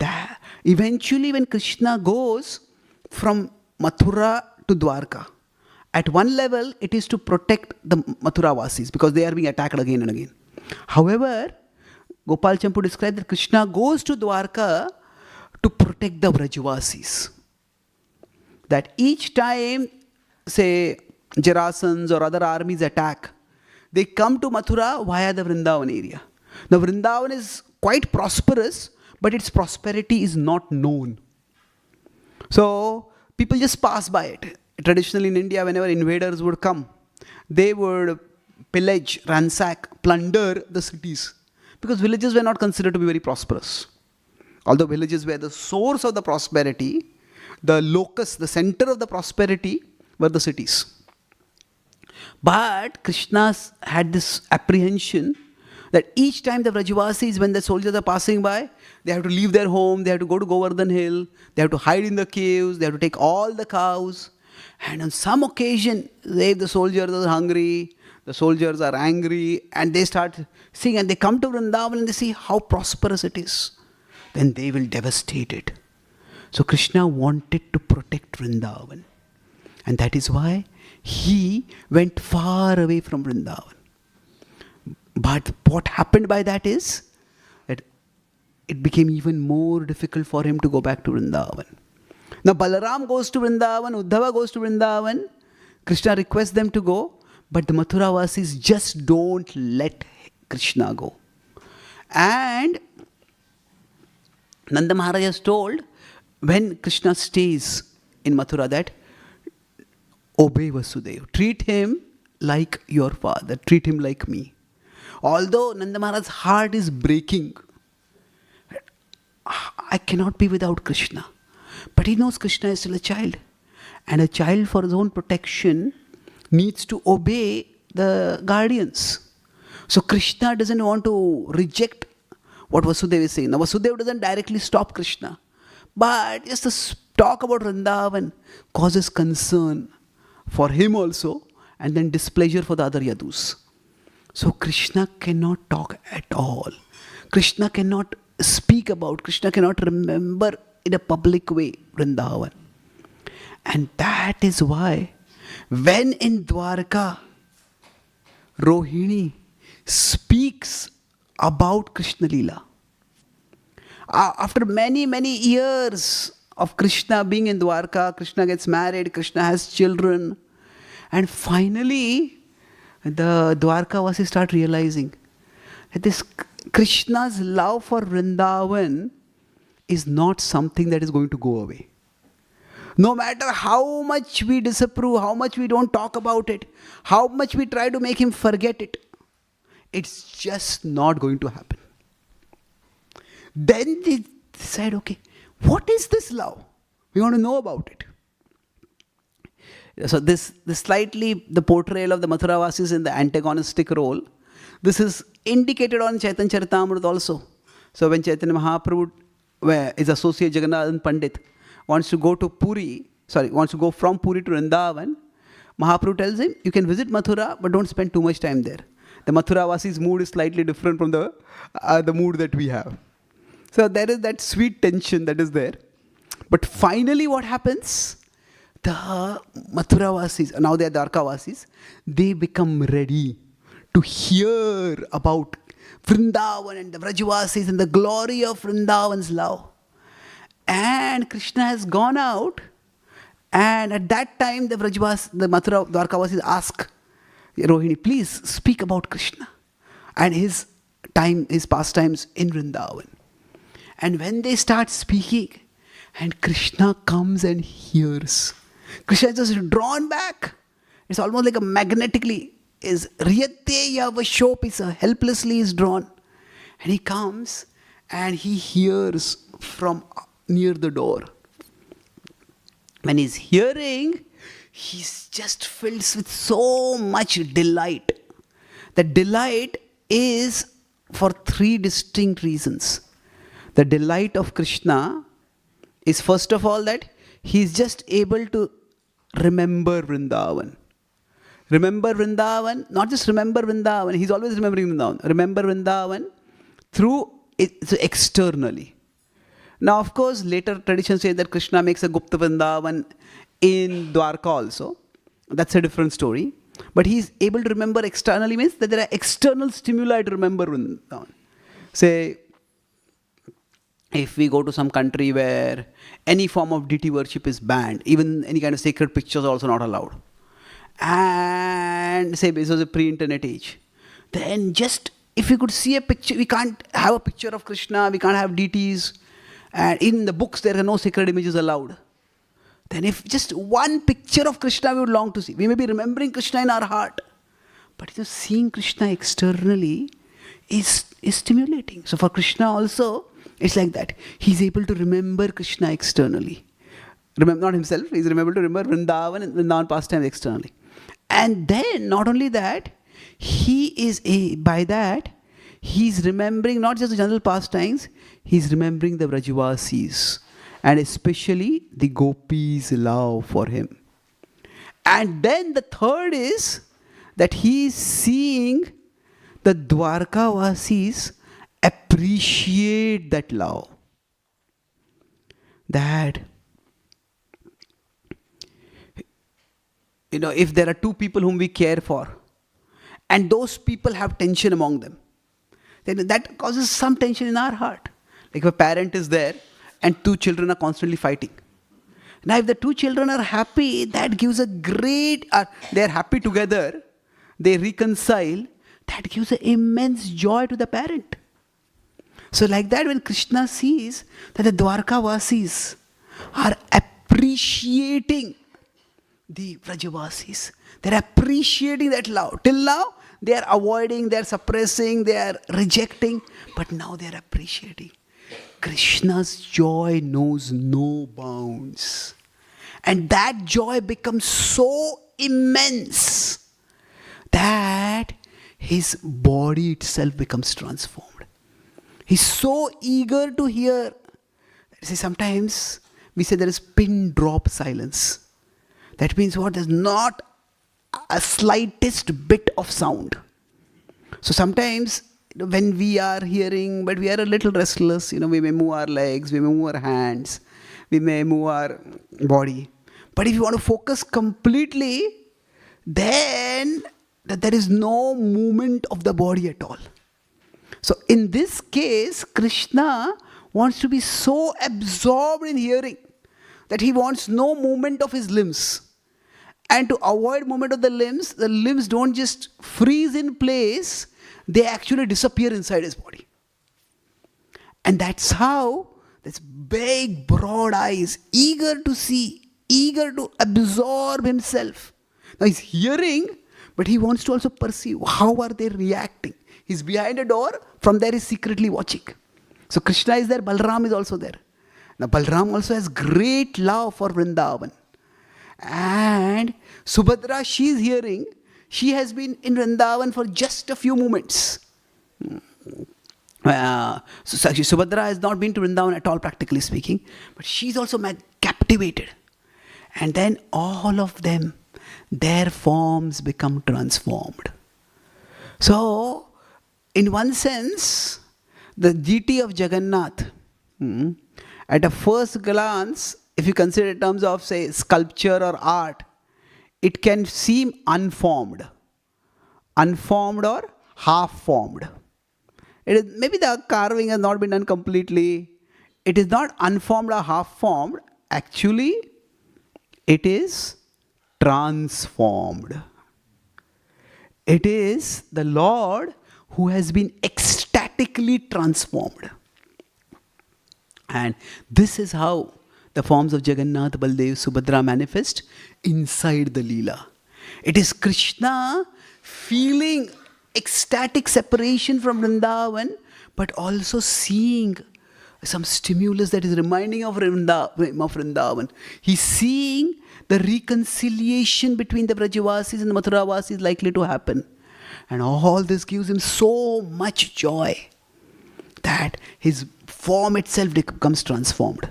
eventually when Krishna goes from Mathura to Dwarka, at one level it is to protect the Mathuravasis because they are being attacked again and again. However, Gopal Champu described that Krishna goes to Dwarka to protect the Vrajavasis. That each time, say, Jarasans or other armies attack, they come to Mathura via the Vrindavan area. Now Vrindavan is quite prosperous, but its prosperity is not known. So people just pass by it. Traditionally in India, whenever invaders would come, they would pillage, ransack, plunder the cities. Because villages were not considered to be very prosperous. Although villages were the source of the prosperity, the locus, the center of the prosperity were the cities. But Krishna had this apprehension that each time the Vrajavasis, when the soldiers are passing by, they have to leave their home, they have to go to Govardhan Hill, they have to hide in the caves, they have to take all the cows. And on some occasion, if the soldiers are hungry, the soldiers are angry, and they start seeing, and they come to Vrindavan and they see how prosperous it is, then they will devastate it. So Krishna wanted to protect Vrindavan. And that is why he went far away from Vrindavan. But what happened by that is that it became even more difficult for him to go back to Vrindavan. Now Balaram goes to Vrindavan, Uddhava goes to Vrindavan, Krishna requests them to go, but the Mathuravasis just don't let Krishna go. And Nanda Maharaj has told, when Krishna stays in Mathura, that obey Vasudeva. Treat him like your father. Treat him like me. Although Nanda Maharaj's heart is breaking, I cannot be without Krishna. But he knows Krishna is still a child. And a child, for his own protection, needs to obey the guardians. So Krishna doesn't want to reject what Vasudeva is saying. Now Vasudeva doesn't directly stop Krishna. But just the talk about Vrindavan causes concern for him also, and then displeasure for the other Yadus. So Krishna cannot talk at all. Krishna cannot speak about, Krishna cannot remember in a public way Vrindavan. And that is why when in Dwarka, Rohini speaks about Krishna Leela, after many, many years of Krishna being in Dwarka, Krishna gets married, Krishna has children, and finally the Dwarkavasis start realizing that this Krishna's love for Vrindavan is not something that is going to go away. No matter how much we disapprove, how much we don't talk about it, how much we try to make him forget it, it's just not going to happen. Then they said, okay, what is this love? We want to know about it. So this slightly the portrayal of the Mathuravasis in the antagonistic role, this is indicated on Chaitanya Charitamrita also. So when Chaitanya Mahaprabhu, where his associate Jagannath Pandit, wants to go from Puri to Vrindavan, Mahaprabhu tells him, you can visit Mathura, but don't spend too much time there. The Mathuravasi's mood is slightly different from the mood that we have. So there is that sweet tension that is there. But finally what happens? The Mathuravasis, now they are Dwarkavasis, they become ready to hear about Vrindavan and the Vrajavasis and the glory of Vrindavan's love. And Krishna has gone out, and at that time the Mathura Dwarkavasis ask Rohini, please speak about Krishna and his pastimes in Vrindavan. And when they start speaking, and Krishna comes and hears, Krishna is just drawn back. It's almost like a magnetically, is Riyate Yavashopisa, helplessly is drawn. And he comes and he hears from near the door. When he's hearing, he's just filled with so much delight. The delight is for three distinct reasons. The delight of Krishna is first of all that he's just able to remember Vrindavan. Remember Vrindavan, not just remember Vrindavan, he's always remembering Vrindavan. Remember Vrindavan through externally. Now of course later traditions say that Krishna makes a Gupta Vrindavan in Dwarka also. That's a different story. But he's able to remember externally means that there are external stimuli to remember Vrindavan. Say, if we go to some country where any form of deity worship is banned, even any kind of sacred pictures are also not allowed. And say this was a pre-internet age. Then just, if we could see a picture, we can't have a picture of Krishna, we can't have deities. And in the books there are no sacred images allowed. then if just one picture of Krishna we would long to see, we may be remembering Krishna in our heart, but seeing Krishna externally is stimulating. So for Krishna also, it's like that. He's able to remember Krishna externally. Remember, not himself, he's able to remember Vrindavan and Vrindavan pastimes externally. And then, not only that, by that, he's remembering not just the general pastimes, he's remembering the Vrajavasis, and especially the gopis' love for him. And then the third is that he is seeing the Dwarkavasis appreciate that love. That, if there are two people whom we care for, and those people have tension among them, then that causes some tension in our heart. Like if a parent is there and two children are constantly fighting. Now if the two children are happy, that gives a great, they are happy together, they reconcile, that gives an immense joy to the parent. So like that, when Krishna sees that the Dwarkavasis are appreciating the Vrajavasis, they are appreciating that love. Till now, they are avoiding, they are suppressing, they are rejecting, but now they are appreciating. Krishna's joy knows no bounds. And that joy becomes so immense that his body itself becomes transformed. He's so eager to hear. See, sometimes we say there is pin drop silence. That means what? There's not a slightest bit of sound. So sometimes when we are hearing, but we are a little restless, we may move our legs, we may move our hands, we may move our body. But if you want to focus completely, then there is no movement of the body at all. So in this case, Krishna wants to be so absorbed in hearing that he wants no movement of his limbs. And to avoid movement of the limbs don't just freeze in place, they actually disappear inside his body. And that's how this big, broad eyes, eager to see, eager to absorb himself. Now he's hearing, but he wants to also perceive how are they reacting. He's behind a door, from there he's secretly watching. So Krishna is there, Balram is also there. Now Balram also has great love for Vrindavan. And Subhadra, she is hearing, she has been in Vrindavan for just a few moments. So actually Subhadra has not been to Vrindavan at all, practically speaking, but she's also captivated. And then all of them, their forms become transformed. So, in one sense, the deity of Jagannath, at a first glance, if you consider in terms of, say, sculpture or art, it can seem unformed or half-formed. Maybe the carving has not been done completely. It is not unformed or half-formed. Actually, it is transformed. It is the Lord who has been ecstatically transformed. And this is how the forms of Jagannath, Baldev, Subhadra manifest inside the Leela. It is Krishna feeling ecstatic separation from Vrindavan, but also seeing some stimulus that is reminding of Vrindavan. He's seeing the reconciliation between the Vrajavasis and the Mathuravasis likely to happen. And all this gives him so much joy that his form itself becomes transformed.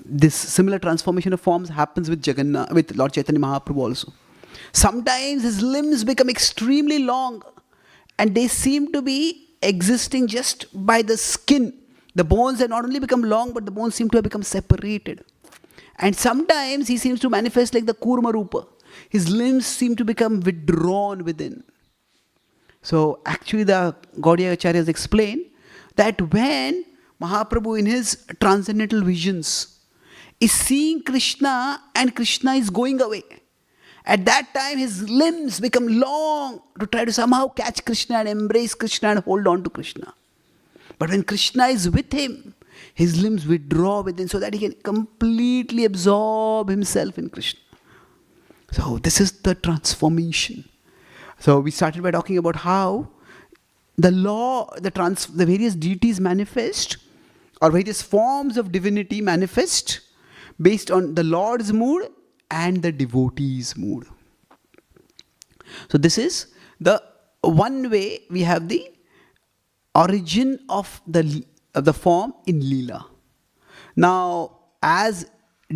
This similar transformation of forms happens with Jagannath, with Lord Chaitanya Mahaprabhu also. Sometimes his limbs become extremely long and they seem to be existing just by the skin. The bones have not only become long, but the bones seem to have become separated. And sometimes he seems to manifest like the Kurma Rupa. His limbs seem to become withdrawn within. So actually the Gaudiya Acharyas explain that when Mahaprabhu in his transcendental visions is seeing Krishna and Krishna is going away, at that time his limbs become long to try to somehow catch Krishna and embrace Krishna and hold on to Krishna. But when Krishna is with him, his limbs withdraw within so that he can completely absorb himself in Krishna. So this is the transformation. So we started by talking about how the various deities manifest, or various forms of divinity manifest based on the Lord's mood and the devotee's mood. So this is the one way we have the origin of the form in Leela. Now, as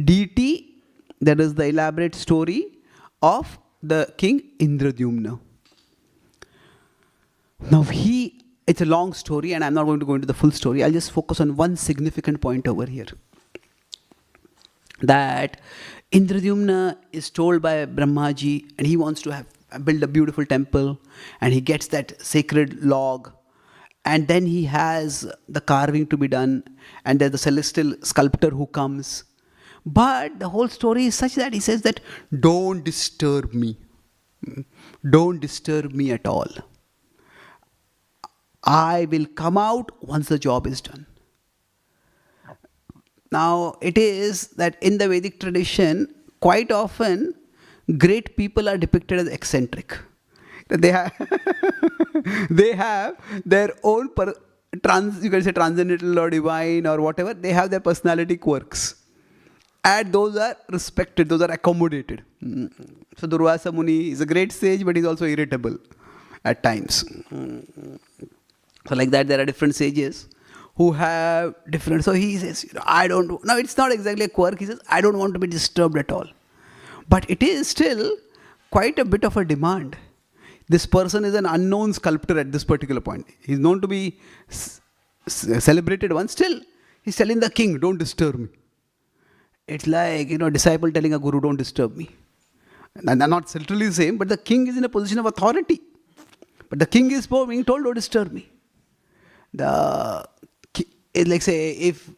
deity, there is the elaborate story of the king Indradyumna. Now it's a long story and I'm not going to go into the full story. I'll just focus on one significant point over here. That Indradyumna is told by Brahmaji, and he wants to build a beautiful temple, and he gets that sacred log, and then he has the carving to be done, and there's the celestial sculptor who comes. But the whole story is such that he says that, don't disturb me. Don't disturb me at all. I will come out once the job is done. Now, it is that in the Vedic tradition, quite often, great people are depicted as eccentric. They have, they have their own, you can say transcendental or divine or whatever, they have their personality quirks. And those are respected, those are accommodated. So Durvasa Muni is a great sage, but he's also irritable at times. So like that, there are different sages who have different. So he says, no, it's not exactly a quirk. He says, I don't want to be disturbed at all. But it is still quite a bit of a demand. This person is an unknown sculptor at this particular point. He's known to be celebrated one. Still, he's telling the king, don't disturb me. It's like, disciple telling a guru, don't disturb me. And they're not literally the same, but the king is in a position of authority. But the king is being told, don't disturb me. It's like, say, if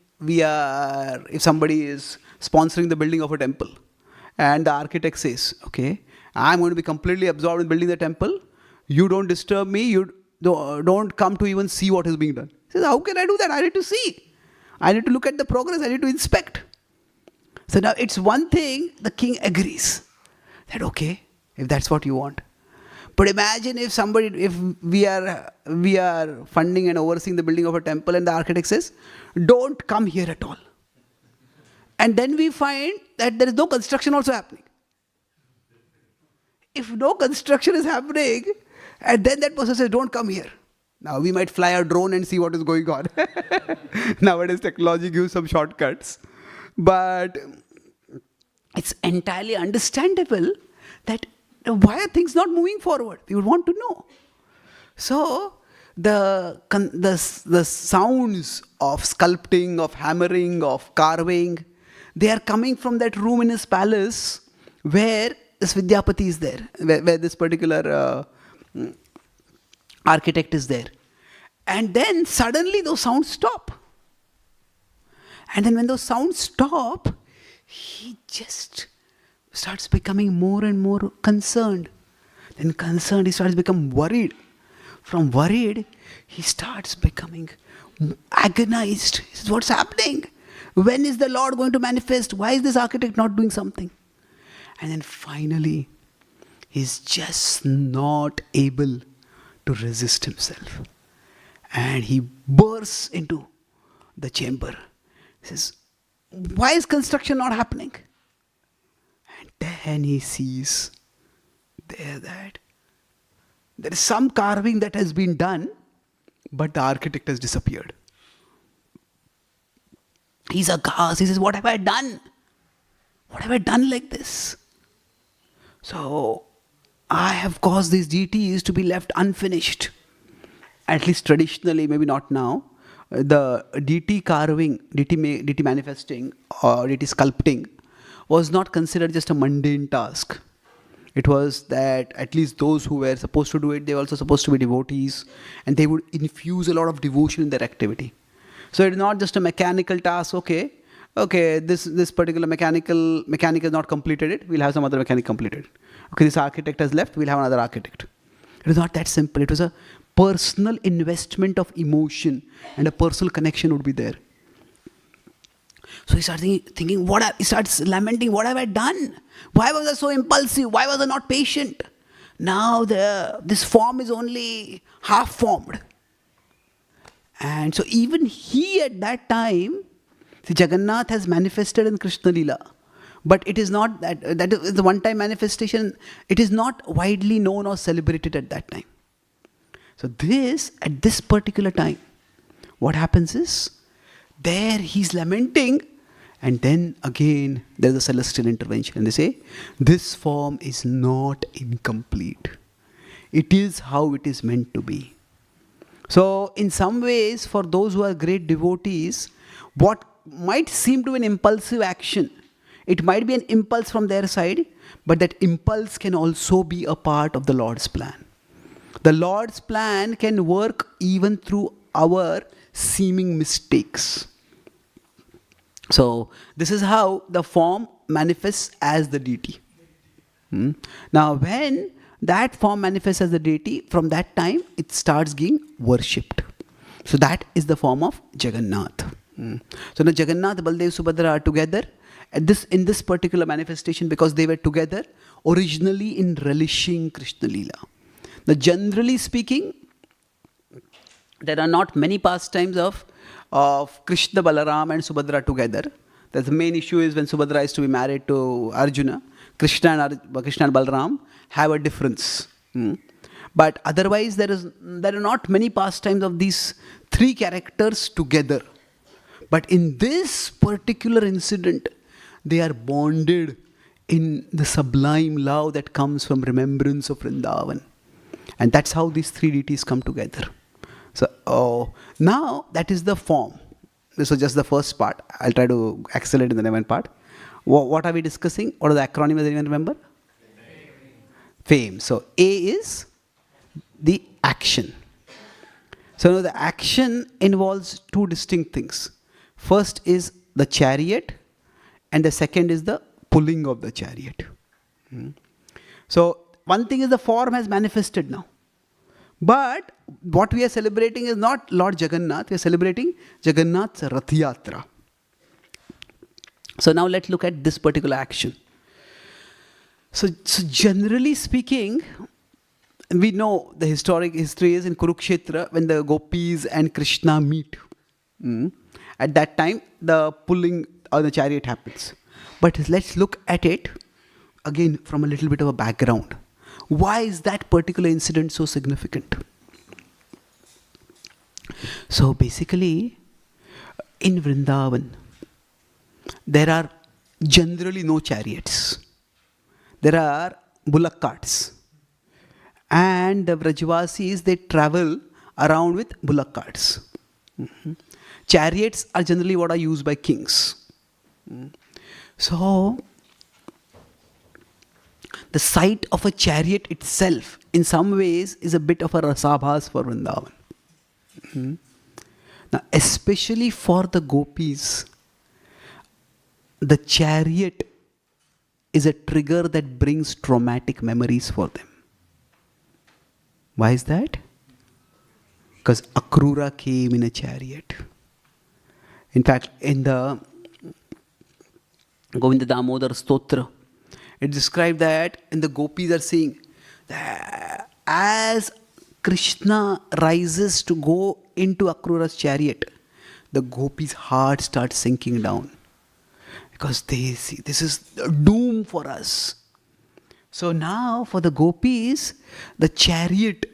somebody is sponsoring the building of a temple, and the architect says, okay, I'm going to be completely absorbed in building the temple. You don't disturb me. You don't come to even see what is being done. He says, how can I do that? I need to see. I need to look at the progress. I need to inspect. So now it's one thing, the king agrees. That okay, if that's what you want. But imagine if we are funding and overseeing the building of a temple and the architect says, don't come here at all. And then we find that there is no construction also happening. If no construction is happening, and then that person says, don't come here. Now we might fly a drone and see what is going on. Nowadays technology gives some shortcuts. But it's entirely understandable that why are things not moving forward? We would want to know. So the sounds of sculpting, of hammering, of carving, they are coming from that room in his palace where this Vidyapati is there, where this particular architect is there. And then suddenly those sounds stop. And then when those sounds stop, he just starts becoming more and more concerned. Then concerned, he starts becoming worried. From worried, he starts becoming agonized. He says, what's happening? When is the Lord going to manifest? Why is this architect not doing something? And then finally, he's just not able to resist himself. And he bursts into the chamber. He says, why is construction not happening? And then he sees there that there is some carving that has been done, but the architect has disappeared. He's aghast. He says, what have I done? What have I done like this? So, I have caused these deities to be left unfinished. At least traditionally, maybe not now. The deity carving, deity manifesting, or deity sculpting was not considered just a mundane task. It was that at least those who were supposed to do it, they were also supposed to be devotees, and they would infuse a lot of devotion in their activity. So it's not just a mechanical task, okay, this particular mechanic has not completed it, we'll have some other mechanic complete it. Okay, this architect has left, we'll have another architect. It was not that simple. It was a personal investment of emotion, and a personal connection would be there. So he starts thinking, he starts lamenting, what have I done? Why was I so impulsive? Why was I not patient? Now this form is only half formed. And so even he at that time, see, Jagannath has manifested in Krishna Leela. But it is not that is the one-time manifestation. It is not widely known or celebrated at that time. So at this particular time, what happens is, there he's lamenting, and then again there's a celestial intervention. And they say, this form is not incomplete. It is how it is meant to be. So in some ways, for those who are great devotees, what might seem to be an impulsive action, it might be an impulse from their side, but that impulse can also be a part of the Lord's plan. The Lord's plan can work even through our seeming mistakes. So this is how the form manifests as the deity. Now when that form manifests as the deity, from that time it starts being worshipped. So that is the form of Jagannath. So now Jagannath, Baldev, Subhadra are together in this particular manifestation because they were together originally in relishing Krishna Leela. Now generally speaking, there are not many pastimes of Krishna, Balaram and Subhadra together. The main issue is when Subhadra is to be married to Arjuna, Krishna and Balaram have a difference. But otherwise there are not many pastimes of these three characters together. But in this particular incident, they are bonded in the sublime love that comes from remembrance of Vrindavan. And that's how these three deities come together. So now that is the form. This was just the first part. I'll try to accelerate in the second part. What are we discussing? What are the acronym? Does anyone remember? Fame. So A is the action. So now the action involves two distinct things. First is the chariot, and the second is the pulling of the chariot. So one thing is the form has manifested now. But what we are celebrating is not Lord Jagannath, we are celebrating Jagannath's Rath Yatra. So now let's look at this particular action. So generally speaking, we know the history is in Kurukshetra when the gopis and Krishna meet. At that time, the pulling of the chariot happens. But let's look at it again from a little bit of a background. Why is that particular incident so significant? So basically, in Vrindavan, there are generally no chariots. There are bullock carts. And the Vrajvasis, they travel around with bullock carts. Chariots are generally what are used by kings. So the sight of a chariot itself, in some ways, is a bit of a rasabhas for Vrindavan. Now, especially for the gopis, the chariot is a trigger that brings traumatic memories for them. Why is that? Because Akrura came in a chariot. In fact, in the Govinda Damodar Stotra, it described that, and the gopis are saying that as Krishna rises to go into Akrura's chariot, the gopis' heart starts sinking down. Because they see this is a doom for us. So now for the gopis, the chariot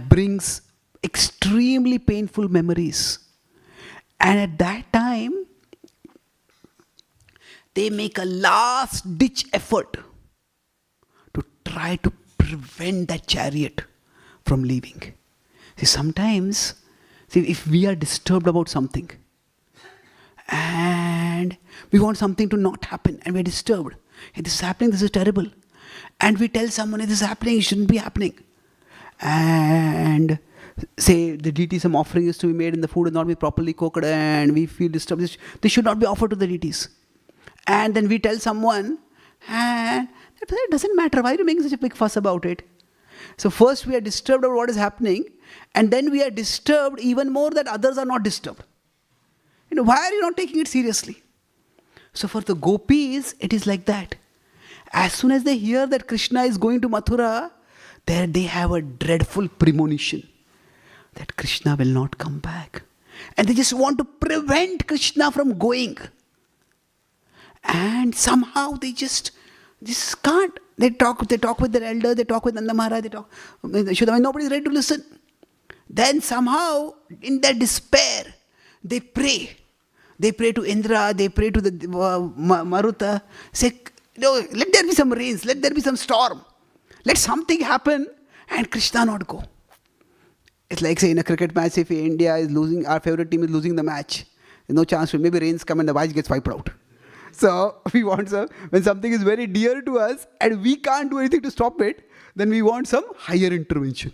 brings extremely painful memories. And at that time, they make a last ditch effort to try to prevent that chariot from leaving. See, sometimes, if we are disturbed about something and we want something to not happen and we're disturbed, hey, this is happening, this is terrible. And we tell someone, hey, this is happening, it shouldn't be happening. And say the deity, some offering is to be made and the food is not be properly cooked and we feel disturbed, this should not be offered to the deities. And then we tell someone, and it doesn't matter, why are you making such a big fuss about it? So first we are disturbed about what is happening, and then we are disturbed even more that others are not disturbed. Why are you not taking it seriously? So for the gopis, it is like that. As soon as they hear that Krishna is going to Mathura, there they have a dreadful premonition that Krishna will not come back. And they just want to prevent Krishna from going. And somehow they just can't. They talk with their elder, they talk with Nanda Maharaj, they talk with Yashoda, nobody is ready to listen. Then somehow, in their despair, they pray. They pray to Indra, they pray to the Maruta, say, let there be some rains, let there be some storm. Let something happen and Krishna not go. It's like, say, in a cricket match, if India is losing, our favorite team is losing the match, there's no chance, maybe rains come and the match gets wiped out. So we want when something is very dear to us and we can't do anything to stop it, then we want some higher intervention.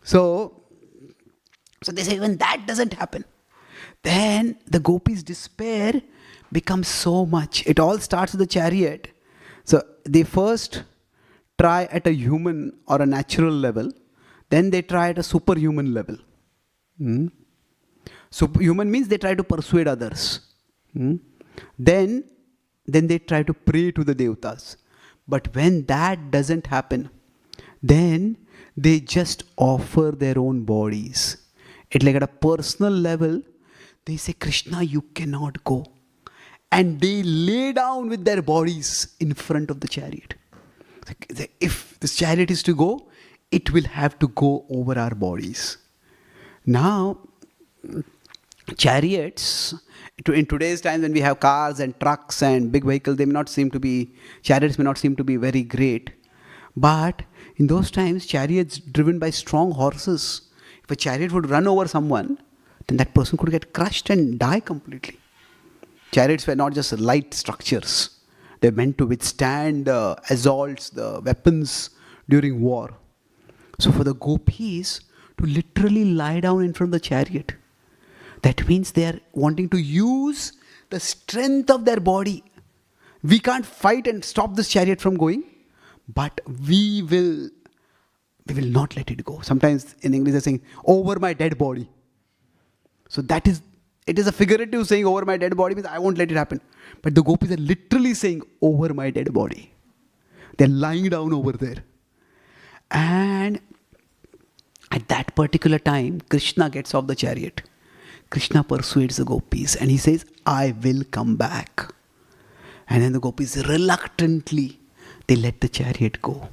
So they say, when that doesn't happen, then the gopis' despair becomes so much. It all starts with the chariot. So they first try at a human or a natural level, then they try at a superhuman level. Superhuman means they try to persuade others. Then they try to pray to the devatas. But when that doesn't happen, then they just offer their own bodies. It's like at a personal level, they say, Krishna, you cannot go. And they lay down with their bodies in front of the chariot. If this chariot is to go, it will have to go over our bodies. Now, chariots, in today's time when we have cars and trucks and big vehicles, chariots may not seem to be very great. But in those times, chariots driven by strong horses, if a chariot would run over someone, then that person could get crushed and die completely. Chariots were not just light structures. They were meant to withstand the assaults, the weapons during war. So for the gopis to literally lie down in front of the chariot, that means they are wanting to use the strength of their body. We can't fight and stop this chariot from going, but we will not let it go. Sometimes in English they're saying, over my dead body. So it is a figurative saying, over my dead body means I won't let it happen. But the gopis are literally saying, over my dead body. They're lying down over there. And at that particular time, Krishna gets off the chariot. Krishna persuades the gopis and he says, I will come back. And then the gopis reluctantly, they let the chariot go.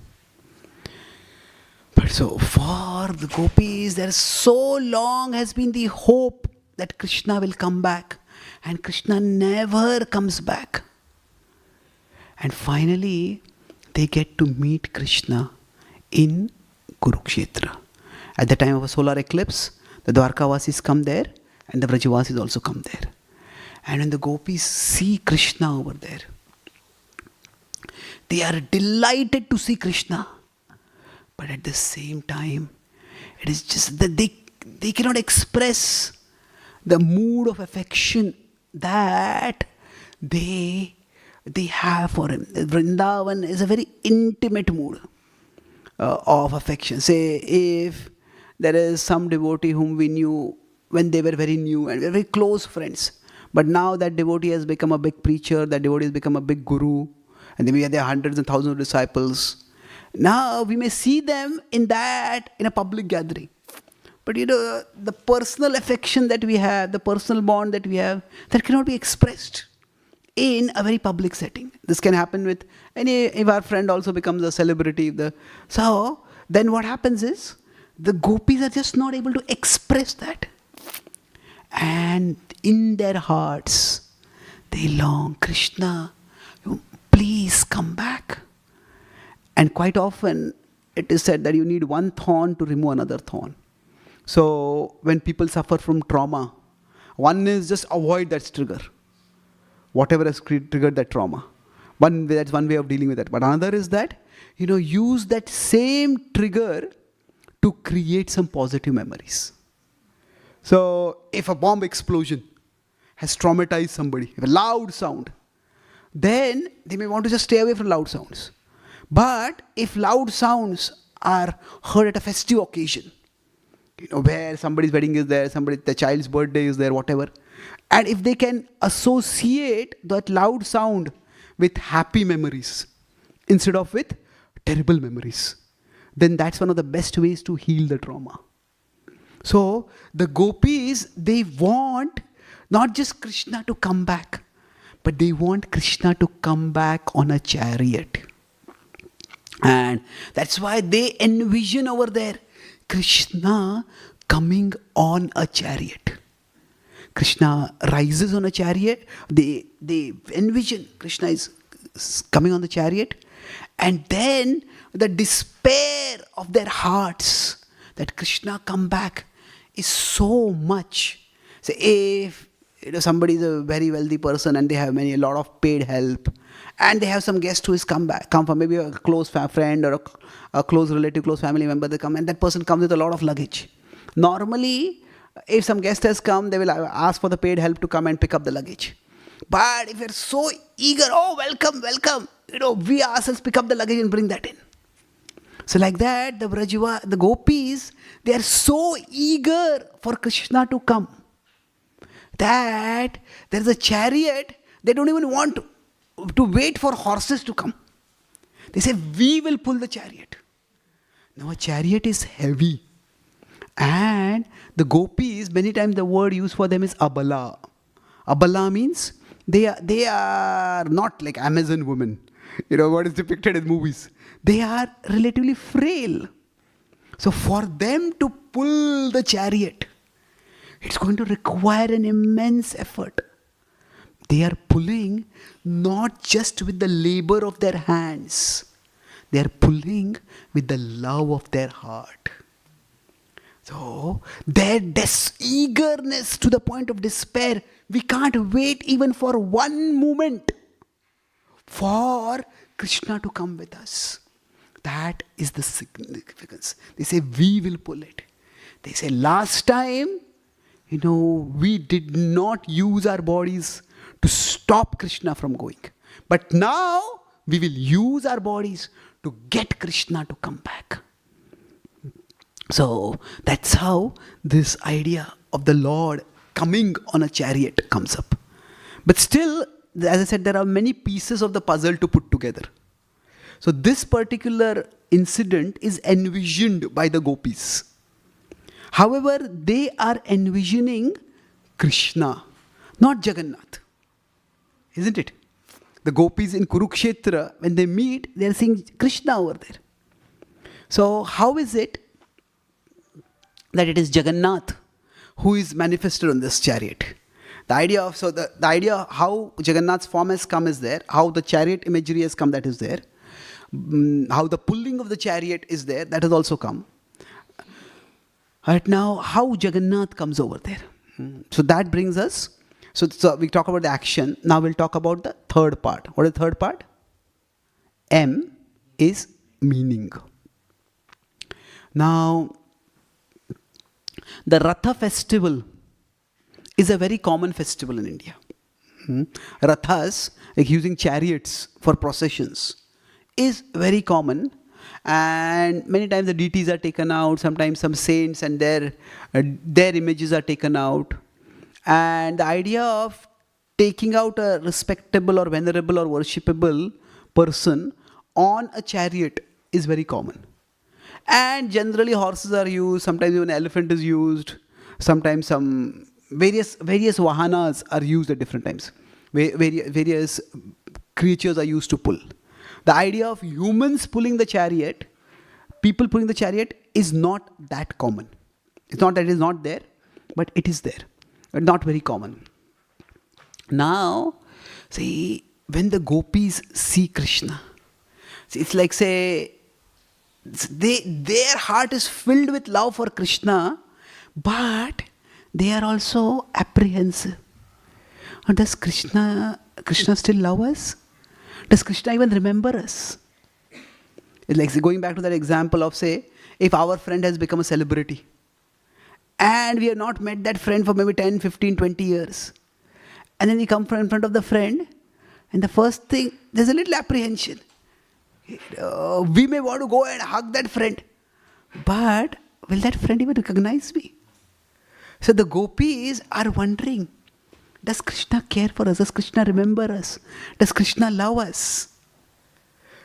But so for the gopis, there so long has been the hope that Krishna will come back. And Krishna never comes back. And finally, they get to meet Krishna in Kurukshetra. At the time of a solar eclipse, the Dwarkavasis come there and the Vrajavasis also come there. And when the gopis see Krishna over there, they are delighted to see Krishna. But at the same time, it is just that they cannot express the mood of affection that they have for him. Vrindavan is a very intimate mood of affection. Say, if there is some devotee whom we knew when they were very new and we were very close friends, but now that devotee has become a big preacher, that devotee has become a big guru, and then there are hundreds and thousands of disciples. Now we may see them in a public gathering. But the personal affection that we have, the personal bond that we have, that cannot be expressed in a very public setting. This can happen with if our friend also becomes a celebrity. So then what happens is, the gopis are just not able to express that. And in their hearts, they long, Krishna, please come back. And quite often, it is said that you need one thorn to remove another thorn. So when people suffer from trauma, one is just avoid that trigger. Whatever has triggered that trauma. That's one way of dealing with that. But another is that, use that same trigger to create some positive memories. So if a bomb explosion has traumatized somebody, if a loud sound, then they may want to just stay away from loud sounds. But if loud sounds are heard at a festive occasion, where somebody's wedding is there, the child's birthday is there, whatever, And if they can associate that loud sound with happy memories instead of with terrible memories, then that's one of the best ways to heal the trauma. So the gopis, they want not just Krishna to come back, but they want Krishna to come back on a chariot. And that's why they envision over there Krishna coming on a chariot. Krishna rises on a chariot. They envision Krishna is coming on the chariot. And then the despair of their hearts that Krishna come back is so much. Say if somebody is a very wealthy person and they have a lot of paid help, and they have some guest who is come from maybe a close friend or a close relative, close family member, they come, and that person comes with a lot of luggage. Normally, if some guest has come, they will ask for the paid help to come and pick up the luggage. But if you're so eager, oh, welcome, we ourselves pick up the luggage and bring that in. So like that, the gopis, they are so eager for Krishna to come that there's a chariot, they don't even want to wait for horses to come. They say, we will pull the chariot. Now a chariot is heavy. And the gopis, many times the word used for them is abala. Abala means they are not like Amazon women. What is depicted in movies. They are relatively frail. So for them to pull the chariot, it's going to require an immense effort. They are pulling not just with the labor of their hands. They are pulling with the love of their heart. So their eagerness to the point of despair, we can't wait even for one moment for Krishna to come with us. That is the significance. They say, we will pull it. They say, last time, we did not use our bodies to stop Krishna from going. But now, we will use our bodies to get Krishna to come back. So, that's how this idea of the Lord coming on a chariot comes up. But still, as I said, there are many pieces of the puzzle to put together. So, this particular incident is envisioned by the gopis. However, they are envisioning Krishna, not Jagannath. Isn't it? The gopis in Kurukshetra, when they meet, they are seeing Krishna over there. So, how is it that it is Jagannath who is manifested on this chariot? The idea how Jagannath's form has come is there, how the chariot imagery has come, that is there, how the pulling of the chariot is there, that has also come. Right now, how Jagannath comes over there. So that brings us, so we talk about the action, now we'll talk about the third part. What is the third part? M is meaning. Now, the Ratha festival is a very common festival in India. Rathas, like using chariots for processions, is very common. And many times the deities are taken out, sometimes some saints and their images are taken out. And the idea of taking out a respectable or venerable or worshipable person on a chariot is very common. And generally horses are used, sometimes even elephant is used, sometimes some various vahanas are used at different times. Various creatures are used to pull. The idea of humans pulling the chariot, people pulling the chariot is not that common. It's not that it is not there, but it is there. But not very common. Now, see, when the gopis see Krishna, see, it's like, say, their heart is filled with love for Krishna, but they are also apprehensive. Does Krishna still love us? Does Krishna even remember us? It's like going back to that example of, say, if our friend has become a celebrity and we have not met that friend for maybe 10, 15, 20 years. And then we come in front of the friend and the first thing, there's a little apprehension. We may want to go and hug that friend. But will that friend even recognize me? So the gopis are wondering, Does Krishna care for us? Does Krishna remember us? Does Krishna love us?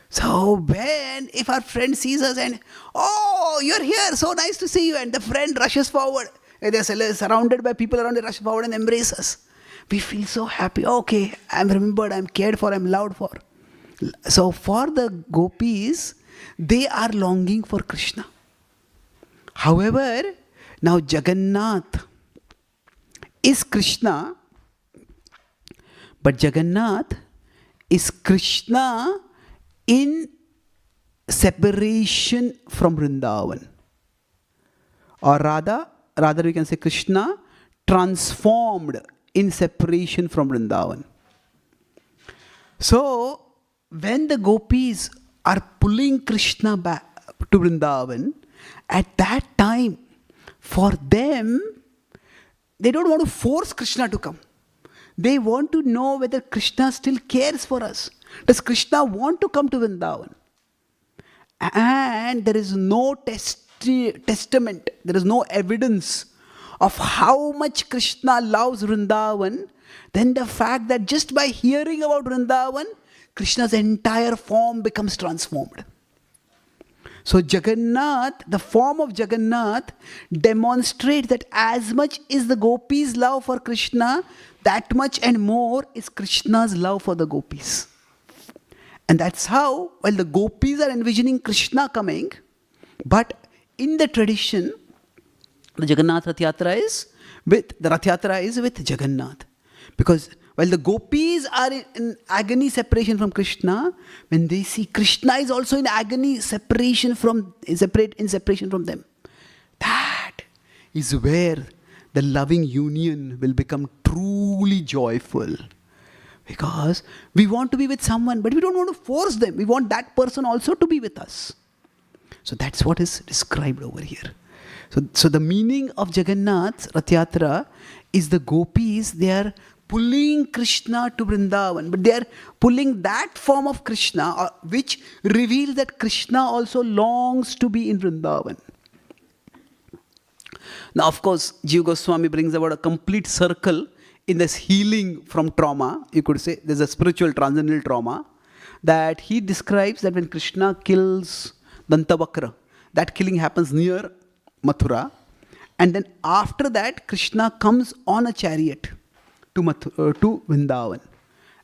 So if our friend sees us and, oh, you're here, so nice to see you, and the friend rushes forward, and they're surrounded by people around, they rush forward and embrace us. We feel so happy. Okay, I'm remembered, I'm cared for, I'm loved for. So for the gopis, they are longing for Krishna. However, now Jagannath is Krishna, but Jagannath is Krishna in separation from Vrindavan. Or rather we can say Krishna transformed in separation from Vrindavan. So, when the gopis are pulling Krishna back to Vrindavan, at that time, for them, they don't want to force Krishna to come. They want to know whether Krishna still cares for us. Does Krishna want to come to Vrindavan? And there is no testament, there is no evidence of how much Krishna loves Vrindavan, then the fact that just by hearing about Vrindavan, Krishna's entire form becomes transformed. So Jagannath, the form of Jagannath, demonstrates that as much is the gopis' love for Krishna, that much and more is Krishna's love for the gopis. And that's how, while the gopis are envisioning Krishna coming, but in the tradition, the Jagannath Rath Yatra is with Jagannath. Because while the gopis are in agony separation from Krishna, when they see Krishna is also in agony separation from them, that is where the loving union will become truly joyful. Because we want to be with someone, but we don't want to force them. We want that person also to be with us. So that's what is described over here. So the meaning of Jagannath's Rath Yatra is the gopis, they are pulling Krishna to Vrindavan, but they are pulling that form of Krishna which reveals that Krishna also longs to be in Vrindavan. Now, of course, Jiva Goswami brings about a complete circle in this healing from trauma. You could say there's a spiritual transcendental trauma that he describes that when Krishna kills Dantavakra, that killing happens near Mathura, and then after that Krishna comes on a chariot to Vrindavan,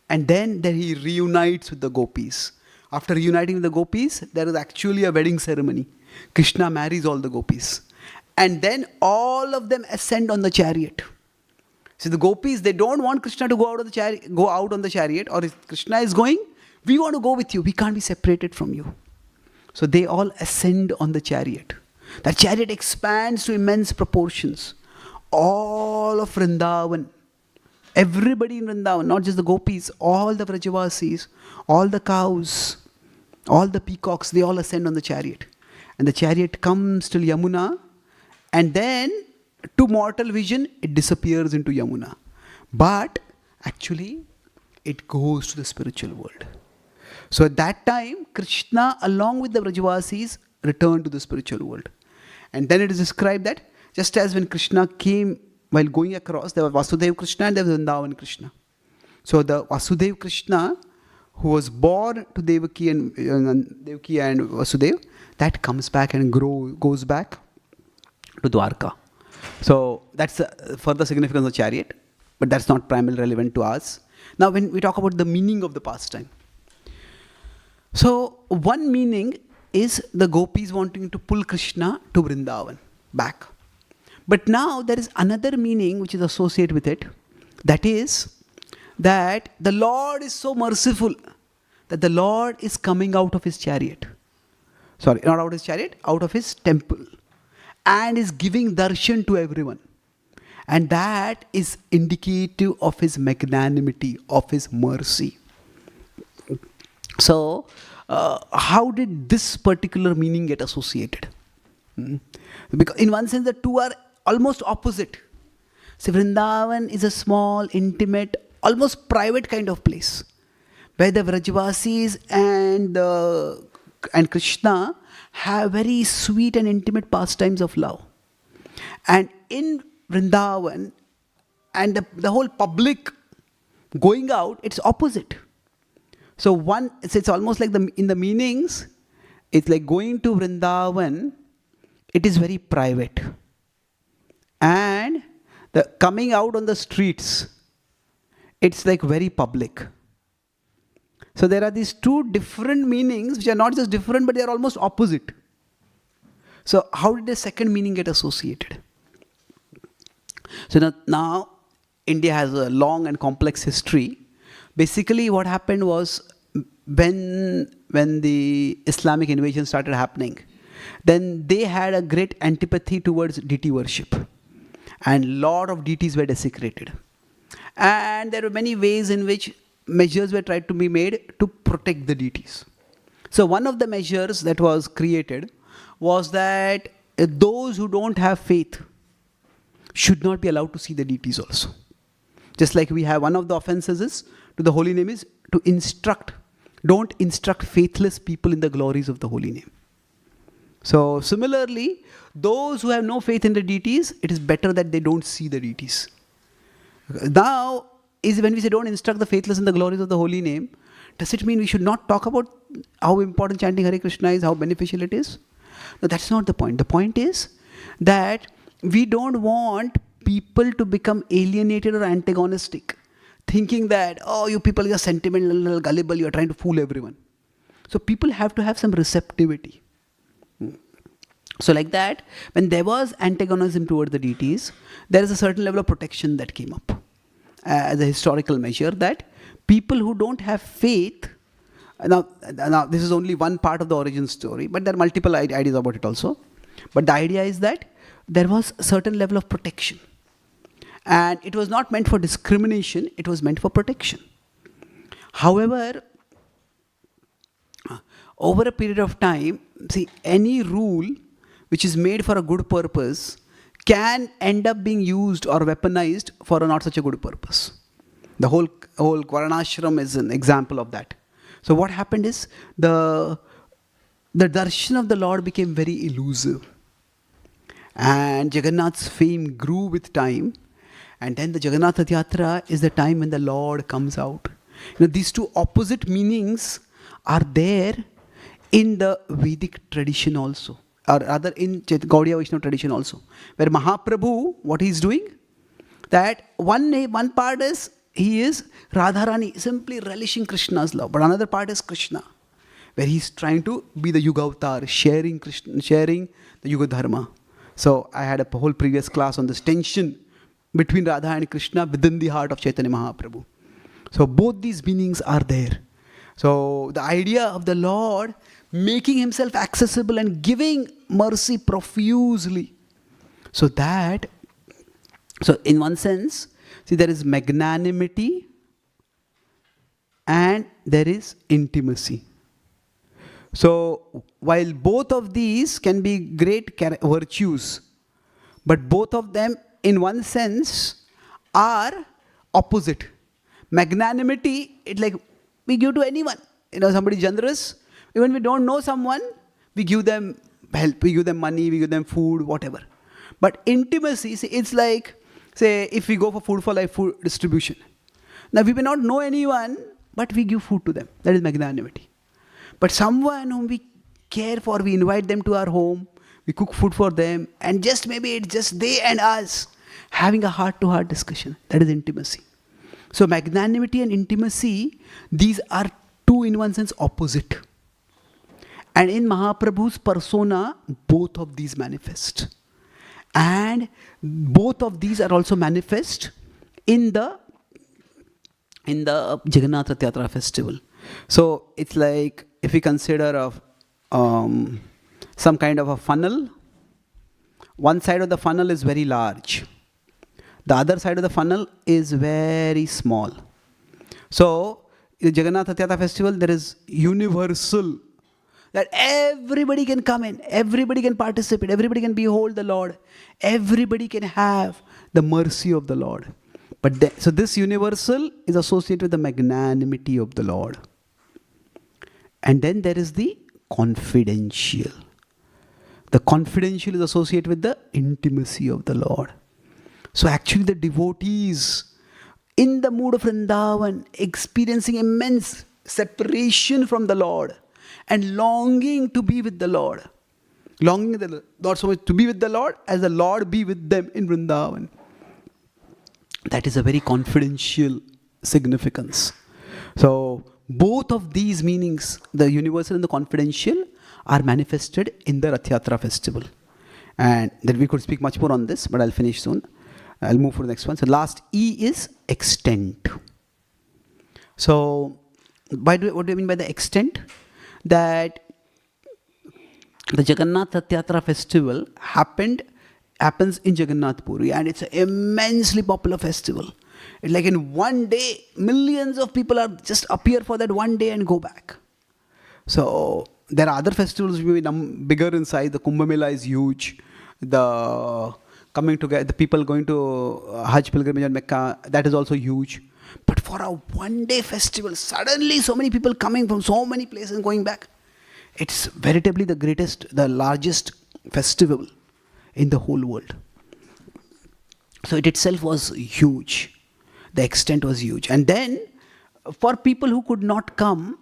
and then he reunites with the gopis. After reuniting with the gopis, there is actually a wedding ceremony. Krishna marries all the gopis, and then all of them ascend on the chariot. So the gopis, they don't want Krishna to go out on the chariot, or if Krishna is going, we want to go with you. We can't be separated from you. So they all ascend on the chariot. That chariot expands to immense proportions. All of Vrindavan, everybody in Vrindavan, not just the gopis, all the Vrajavasis, all the cows, all the peacocks, they all ascend on the chariot. And the chariot comes till Yamuna, and then to mortal vision, it disappears into Yamuna. But actually, it goes to the spiritual world. So at that time, Krishna, along with the Vrajavasis, returned to the spiritual world. And then it is described that just as when Krishna came while going across, there was Vasudeva Krishna and there was Vrindavan Krishna. So the Vasudeva Krishna, who was born to Devaki and Vasudeva, that comes back and goes back to Dwarka. So that's the further significance of chariot, but that's not primarily relevant to us. Now when we talk about the meaning of the pastime. So one meaning is the gopis wanting to pull Krishna to Vrindavan, back. But now there is another meaning which is associated with it. That is that the Lord is so merciful that the Lord is coming out of his chariot. Sorry, not out of his chariot, out of his temple. And is giving darshan to everyone. And that is indicative of his magnanimity, of his mercy. So, how did this particular meaning get associated? Because in one sense, the two are almost opposite. See, Vrindavan is a small, intimate, almost private kind of place, where the Vrajavasis and Krishna have very sweet and intimate pastimes of love. And in Vrindavan, and the whole public going out, it's opposite. So it's almost like in the meanings, it's like going to Vrindavan, it is very private. And the coming out on the streets, it's like very public. So there are these two different meanings, which are not just different, but they are almost opposite. So how did the second meaning get associated? So now India has a long and complex history. Basically what happened was, when the Islamic invasion started happening, then they had a great antipathy towards deity worship. And a lot of deities were desecrated. And there were many ways in which measures were tried to be made to protect the deities. So one of the measures that was created was that those who don't have faith should not be allowed to see the deities also. Just like we have, one of the offenses is to the holy name is to instruct. Don't instruct faithless people in the glories of the holy name. So similarly, those who have no faith in the deities, it is better that they don't see the deities. Now, is when we say don't instruct the faithless in the glories of the holy name, does it mean we should not talk about how important chanting Hare Krishna is, how beneficial it is? No, that's not the point. The point is that we don't want people to become alienated or antagonistic, thinking that, oh, you people are sentimental, gullible, you are trying to fool everyone. So people have to have some receptivity. So like that, when there was antagonism toward the deities, there is a certain level of protection that came up as a historical measure, that people who don't have faith, now this is only one part of the origin story, but there are multiple ideas about it also. But the idea is that there was a certain level of protection. And it was not meant for discrimination, it was meant for protection. However, over a period of time, see, any rule which is made for a good purpose can end up being used or weaponized for a not such a good purpose. The whole Varnashram is an example of that. So what happened is, the darshan of the Lord became very elusive. And Jagannath's fame grew with time. And then the Jagannath Yatra is the time when the Lord comes out. These two opposite meanings are there in the Vedic tradition also, or rather in Gaudiya Vaishnava tradition also, where Mahaprabhu, what he is doing, that one part is, he is Radharani, simply relishing Krishna's love, but another part is Krishna, where he is trying to be the Yuga Avatar, sharing the Yuga Dharma. So I had a whole previous class on this tension between Radha and Krishna within the heart of Chaitanya Mahaprabhu. So both these meanings are there. So the idea of the Lord making himself accessible and giving mercy profusely. So in one sense, see, there is magnanimity and there is intimacy. So while both of these can be great virtues, but both of them in one sense are opposite. Magnanimity, it's like we give to anyone. Somebody generous, even we don't know someone, we give them help, we give them money, we give them food, whatever. But intimacy, see, it's like, say, if we go for Food for Life food distribution. Now we may not know anyone, but we give food to them. That is magnanimity. But someone whom we care for, we invite them to our home, we cook food for them, and maybe it's just they and us having a heart-to-heart discussion. That is intimacy. So magnanimity and intimacy, these are two in one sense opposite. And in Mahaprabhu's persona, both of these manifest. And both of these are also manifest in the Jagannath Rath Yatra festival. So it's like, if we consider some kind of a funnel, one side of the funnel is very large. The other side of the funnel is very small. So in the Jagannath Rath Yatra festival, there is universal, that everybody can come in, everybody can participate, everybody can behold the Lord, everybody can have the mercy of the Lord. So this universal is associated with the magnanimity of the Lord. And then there is the confidential. The confidential is associated with the intimacy of the Lord. So actually the devotees in the mood of Vrindavan, experiencing immense separation from the Lord and longing to be with the Lord. Longing not so much to be with the Lord as the Lord be with them in Vrindavan. That is a very confidential significance. So both of these meanings, the universal and the confidential, are manifested in the Rath Yatra festival. And then we could speak much more on this, but I'll finish soon. I'll move for the next one. So last E is extent. So what do I mean by the extent? That the Jagannath Rath Yatra festival happens in Jagannath Puri, and it's an immensely popular festival. It's like in one day, millions of people are just appear for that one day and go back. So there are other festivals which may be bigger in size. The Kumbh Mela is huge. The coming together, the people going to Hajj pilgrimage on Mecca, that is also huge. But for a one-day festival, suddenly so many people coming from so many places and going back. It's veritably the largest festival in the whole world. So it itself was huge. The extent was huge. And then, for people who could not come,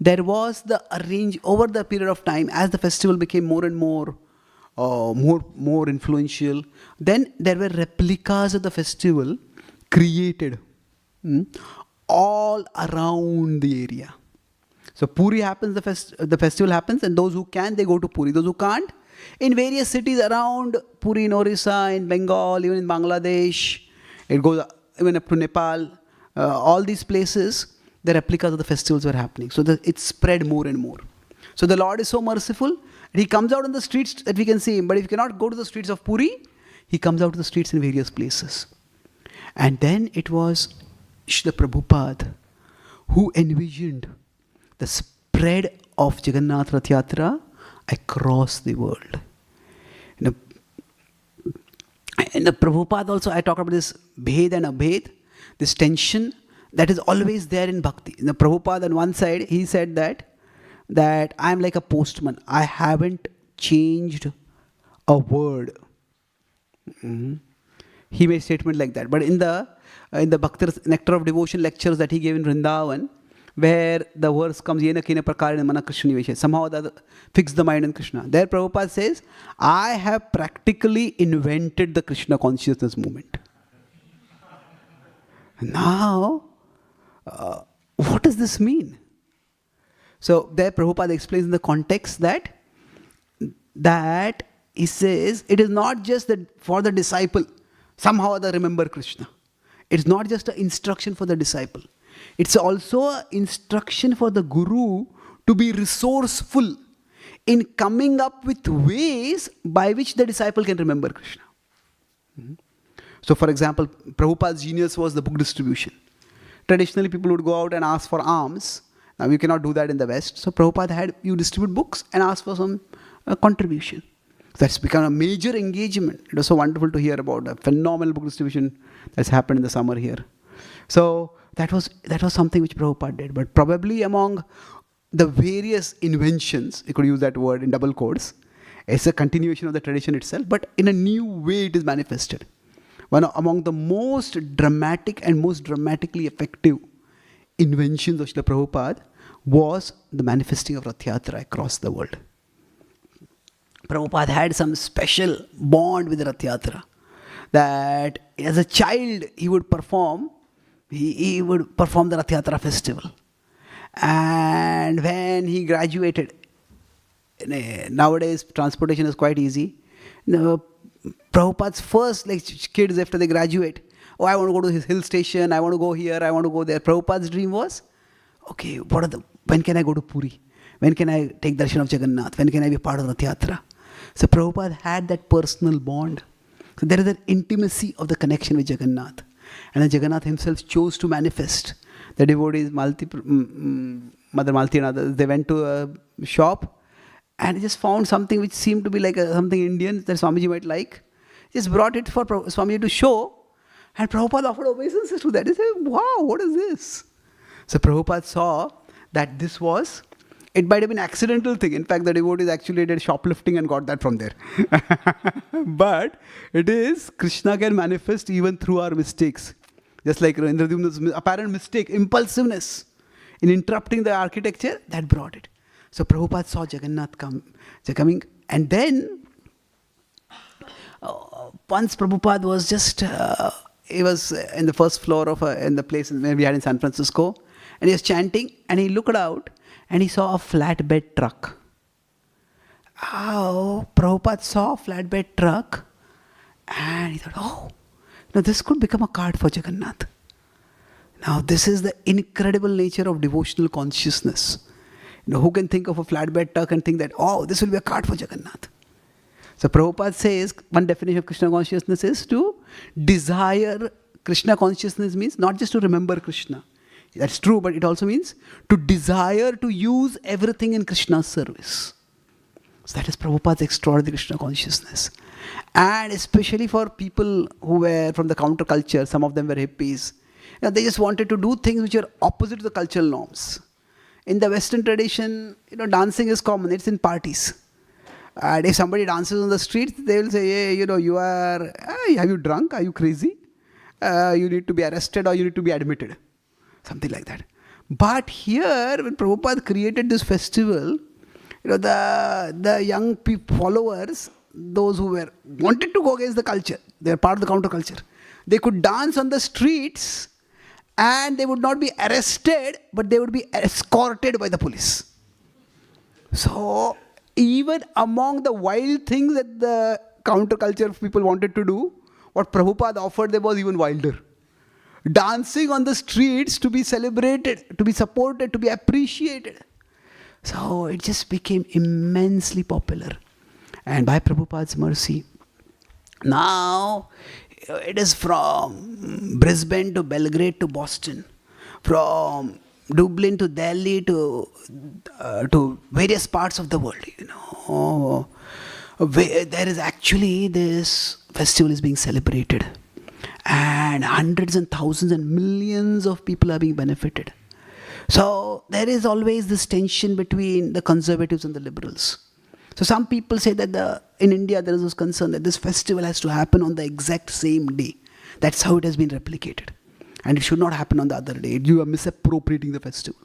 there was over the period of time, as the festival became more and more influential, then there were replicas of the festival created all around the area. So Puri happens, the festival happens, and those who can, they go to Puri. Those who can't, in various cities around Puri, in Orissa, in Bengal, even in Bangladesh, it goes even up to Nepal, all these places, the replicas of the festivals were happening. So it spread more and more. So the Lord is so merciful, He comes out on the streets that we can see Him. But if you cannot go to the streets of Puri, He comes out to the streets in various places. And then it was Srila Prabhupada who envisioned the spread of Jagannath Rath Yatra across the world. In the Prabhupada also, I talk about this Bhed and Abhed, this tension that is always there in Bhakti. In the Prabhupada, on one side, he said that I am like a postman. I haven't changed a word. He made a statement like that. But in the Bhakti's Nectar of Devotion lectures that he gave in Vrindavan, where the verse comes, Yena kena prakarena mana Krishna niveshe, somehow fix the mind on Krishna. There Prabhupada says, I have practically invented the Krishna consciousness movement. Now, what does this mean? So there Prabhupada explains in the context that he says, it is not just that for the disciple, somehow they remember Krishna. It's not just an instruction for the disciple. It's also an instruction for the guru to be resourceful in coming up with ways by which the disciple can remember Krishna. So for example, Prabhupada's genius was the book distribution. Traditionally, people would go out and ask for alms. Now, you cannot do that in the West. So Prabhupada had you distribute books and ask for some contribution. That's become a major engagement. It was so wonderful to hear about a phenomenal book distribution that's happened in the summer here. So that was something which Prabhupada did. But probably among the various inventions, you could use that word in double quotes, it's a continuation of the tradition itself, but in a new way it is manifested. One among the most dramatic and most dramatically effective inventions of Srila Prabhupada was the manifesting of Rath Yatra across the world. Prabhupada had some special bond with Rath Yatra, that as a child he would perform the Rath Yatra festival. And when he graduated, nowadays transportation is quite easy. Prabhupada's first kids after they graduate, I want to go to his hill station, I want to go here, I want to go there. Prabhupada's dream was, okay, when can I go to Puri? When can I take darshan of Jagannath? When can I be part of Rath Yatra? So Prabhupada had that personal bond. So there is an intimacy of the connection with Jagannath. And then Jagannath himself chose to manifest. The devotees, Mother Malti and others, they went to a shop and they just found something which seemed to be like something Indian that Swamiji might like. Just brought it for Swamiji to show, and Prabhupada offered obeisances to that. He said, wow, what is this? So Prabhupada saw that this was It might have been an accidental thing. In fact, the devotees actually did shoplifting and got that from there. But it is, Krishna can manifest even through our mistakes. Just like Indradyumna's apparent mistake, impulsiveness in interrupting the architecture, that brought it. So Prabhupada saw Jagannath coming, and then once Prabhupada was just, he was in the first floor of in the place where we had in San Francisco, and he was chanting, and he looked out, and he saw a flatbed truck. Oh, Prabhupada saw a flatbed truck, and he thought, oh, now this could become a cart for Jagannath. Now this is the incredible nature of devotional consciousness. Who can think of a flatbed truck and think that, oh, this will be a cart for Jagannath? So Prabhupada says, one definition of Krishna consciousness is to desire. Krishna consciousness means not just to remember Krishna. That's true, but it also means to desire to use everything in Krishna's service. So that is Prabhupada's extraordinary Krishna consciousness. And especially for people who were from the counterculture, some of them were hippies. They just wanted to do things which are opposite to the cultural norms. In the Western tradition, dancing is common. It's in parties. And if somebody dances on the street, they will say, hey, you are, have you drunk? Are you crazy? You need to be arrested or you need to be admitted. Something like that. But here, when Prabhupada created this festival, the young followers, those who wanted to go against the culture, they are part of the counterculture. They could dance on the streets and they would not be arrested, but they would be escorted by the police. So, even among the wild things that the counterculture people wanted to do, what Prabhupada offered them was even wilder. Dancing on the streets to be celebrated, to be supported, to be appreciated. So it just became immensely popular. And by Prabhupada's mercy, now it is from Brisbane to Belgrade to Boston, from Dublin to Delhi to various parts of the world. There is actually this festival is being celebrated. And hundreds and thousands and millions of people are being benefited. So there is always this tension between the conservatives and the liberals. So some people say that in India there is this concern that this festival has to happen on the exact same day. That's how it has been replicated. And it should not happen on the other day. You are misappropriating the festival.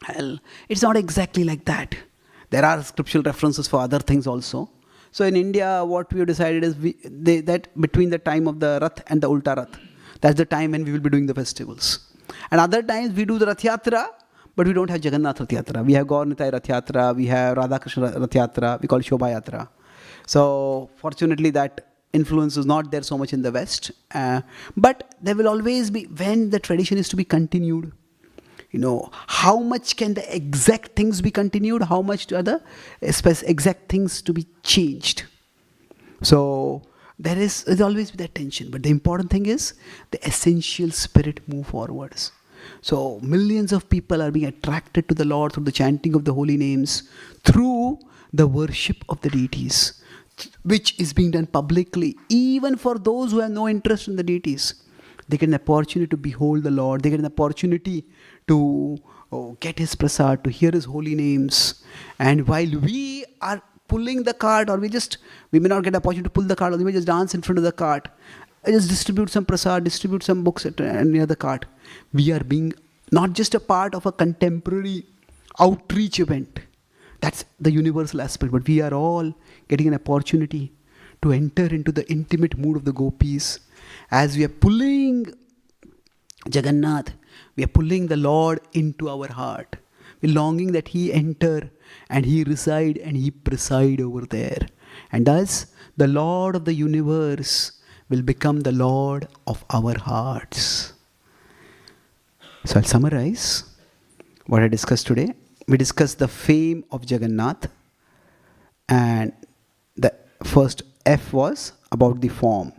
Well, it's not exactly like that. There are scriptural references for other things also. So in India, what we have decided is that between the time of the Rath and the Ulta Rath, that's the time when we will be doing the festivals. And other times we do the Rath Yatra, but we don't have Jagannath Rath Yatra. We have Gaur Nitai Rath Yatra, we have Radha Krishna Rath Yatra, we call it Shobha Yatra. So fortunately that influence is not there so much in the West. But there will always be, when the tradition is to be continued, how much can the exact things be continued, how much to other exact things to be changed. So there's always that tension. But the important thing is the essential spirit move forwards. So millions of people are being attracted to the Lord through the chanting of the holy names, through the worship of the deities, which is being done publicly, even for those who have no interest in the deities. They get an opportunity to behold the Lord. They get an opportunity to get His prasad, to hear His holy names. And while we are pulling the cart, or we may not get an opportunity to pull the cart, or we may just dance in front of the cart, just distribute some prasad, distribute some books near the cart. We are being not just a part of a contemporary outreach event. That's the universal aspect. But we are all getting an opportunity to enter into the intimate mood of the gopis. As we are pulling Jagannath, we are pulling the Lord into our heart. We're longing that He enter and He reside and He preside over there. And thus, the Lord of the universe will become the Lord of our hearts. So I'll summarize what I discussed today. We discussed the fame of Jagannath, and the first F was about the form.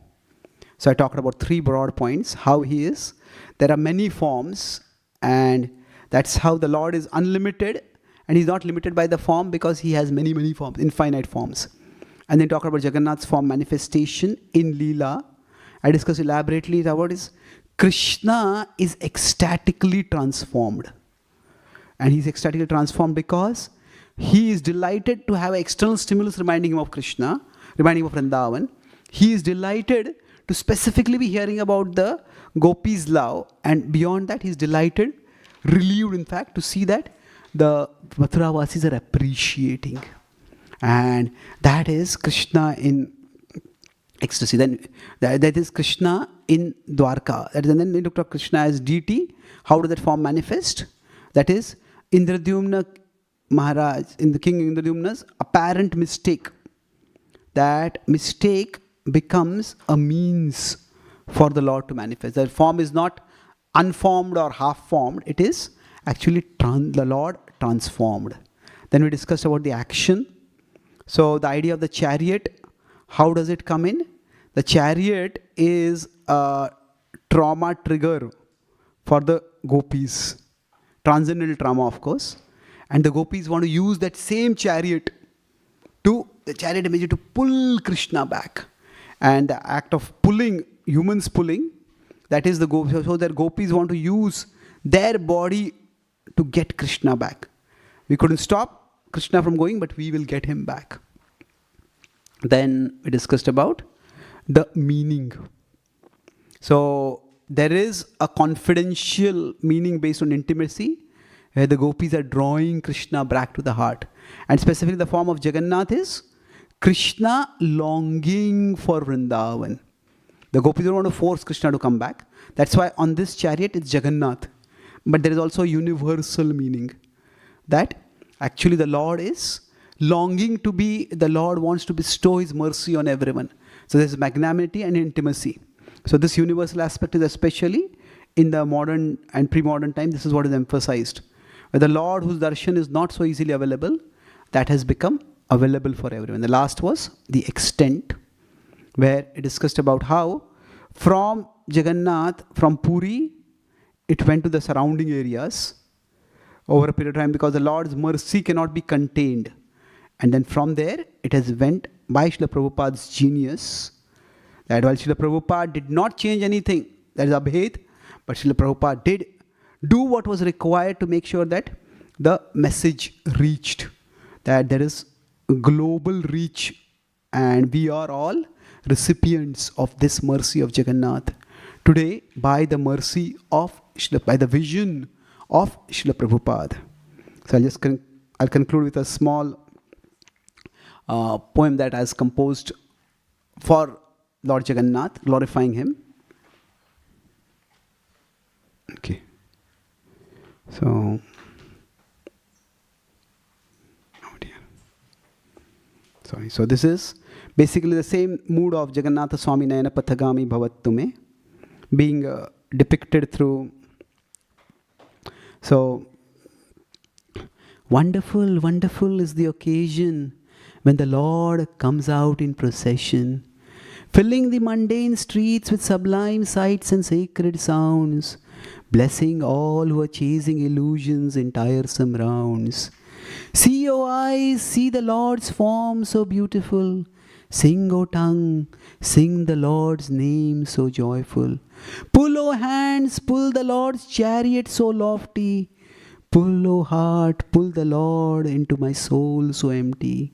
So I talked about 3 broad points, how He is. There are many forms, and that's how the Lord is unlimited, and He's not limited by the form because He has many, many forms, infinite forms. And then talked about Jagannath's form manifestation in Leela. I discussed elaborately about is Krishna is ecstatically transformed. And he's ecstatically transformed because he is delighted to have an external stimulus reminding him of Krishna, reminding him of Vrindavan. He is delighted to specifically be hearing about the gopis' love, and beyond that, he's delighted, relieved in fact, to see that the Mathuravasis are appreciating. And that is Krishna in ecstasy. Then that is Krishna in Dwarka. And then they looked at Krishna as deity. How does that form manifest? That is Indradyumna Maharaj, in the King Indradyumna's apparent mistake. That mistake becomes a means for the Lord to manifest. The form is not unformed or half-formed. It is actually the Lord transformed. Then we discussed about the action. So the idea of the chariot, how does it come in? The chariot is a trauma trigger for the gopis. Transcendental trauma, of course. And the gopis want to use that same chariot the chariot imagery to pull Krishna back. And the act of pulling, humans pulling, that is the gopis. So that gopis want to use their body to get Krishna back. We couldn't stop Krishna from going, but we will get him back. Then we discussed about the meaning. So there is a confidential meaning based on intimacy, where the gopis are drawing Krishna back to the heart. And specifically the form of Jagannath is Krishna longing for Vrindavan. The gopis don't want to force Krishna to come back. That's why on this chariot it's Jagannath. But there is also a universal meaning, that actually the Lord is longing to be, the Lord wants to bestow his mercy on everyone. So there's magnanimity and intimacy. So this universal aspect is especially in the modern and pre-modern time, this is what is emphasized. Where the Lord whose darshan is not so easily available, that has become available for everyone. The last was the extent, where it discussed about how from Jagannath, from Puri, it went to the surrounding areas over a period of time, because the Lord's mercy cannot be contained. And then from there, it has went by Srila Prabhupada's genius, that while Srila Prabhupada did not change anything, that is Abhed, but Srila Prabhupada did do what was required to make sure that the message reached, that there is global reach, and we are all recipients of this mercy of Jagannath today by the mercy of by the vision of Srila Prabhupada. So I'll conclude with a small poem that I has composed for Lord Jagannath, glorifying him. Okay. So, oh dear. Sorry. So this is basically the same mood of Jagannatha Swami Nayana Pathagami Bhavattume being depicted through. So, wonderful, wonderful is the occasion when the Lord comes out in procession, filling the mundane streets with sublime sights and sacred sounds, blessing all who are chasing illusions in tiresome rounds. See, O eyes, see the Lord's form so beautiful. Sing, O tongue, sing the Lord's name so joyful. Pull, O hands, pull the Lord's chariot so lofty. Pull, O heart, pull the Lord into my soul so empty.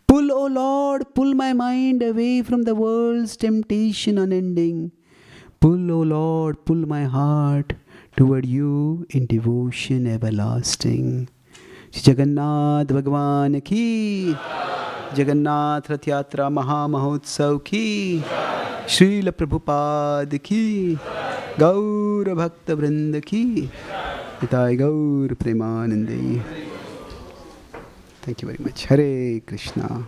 Pull, O Lord, pull my mind away from the world's temptation unending. Pull, O Lord, pull my heart toward you in devotion everlasting. Jagannath Bhagwan ki, Jagannath Rath Yatra Maha Mahotsav ki, Srila Prabhupada ki, Gaur Bhakta Vrinda ki, Nitai Gaur Premanande. Thank you very much. Hare Krishna.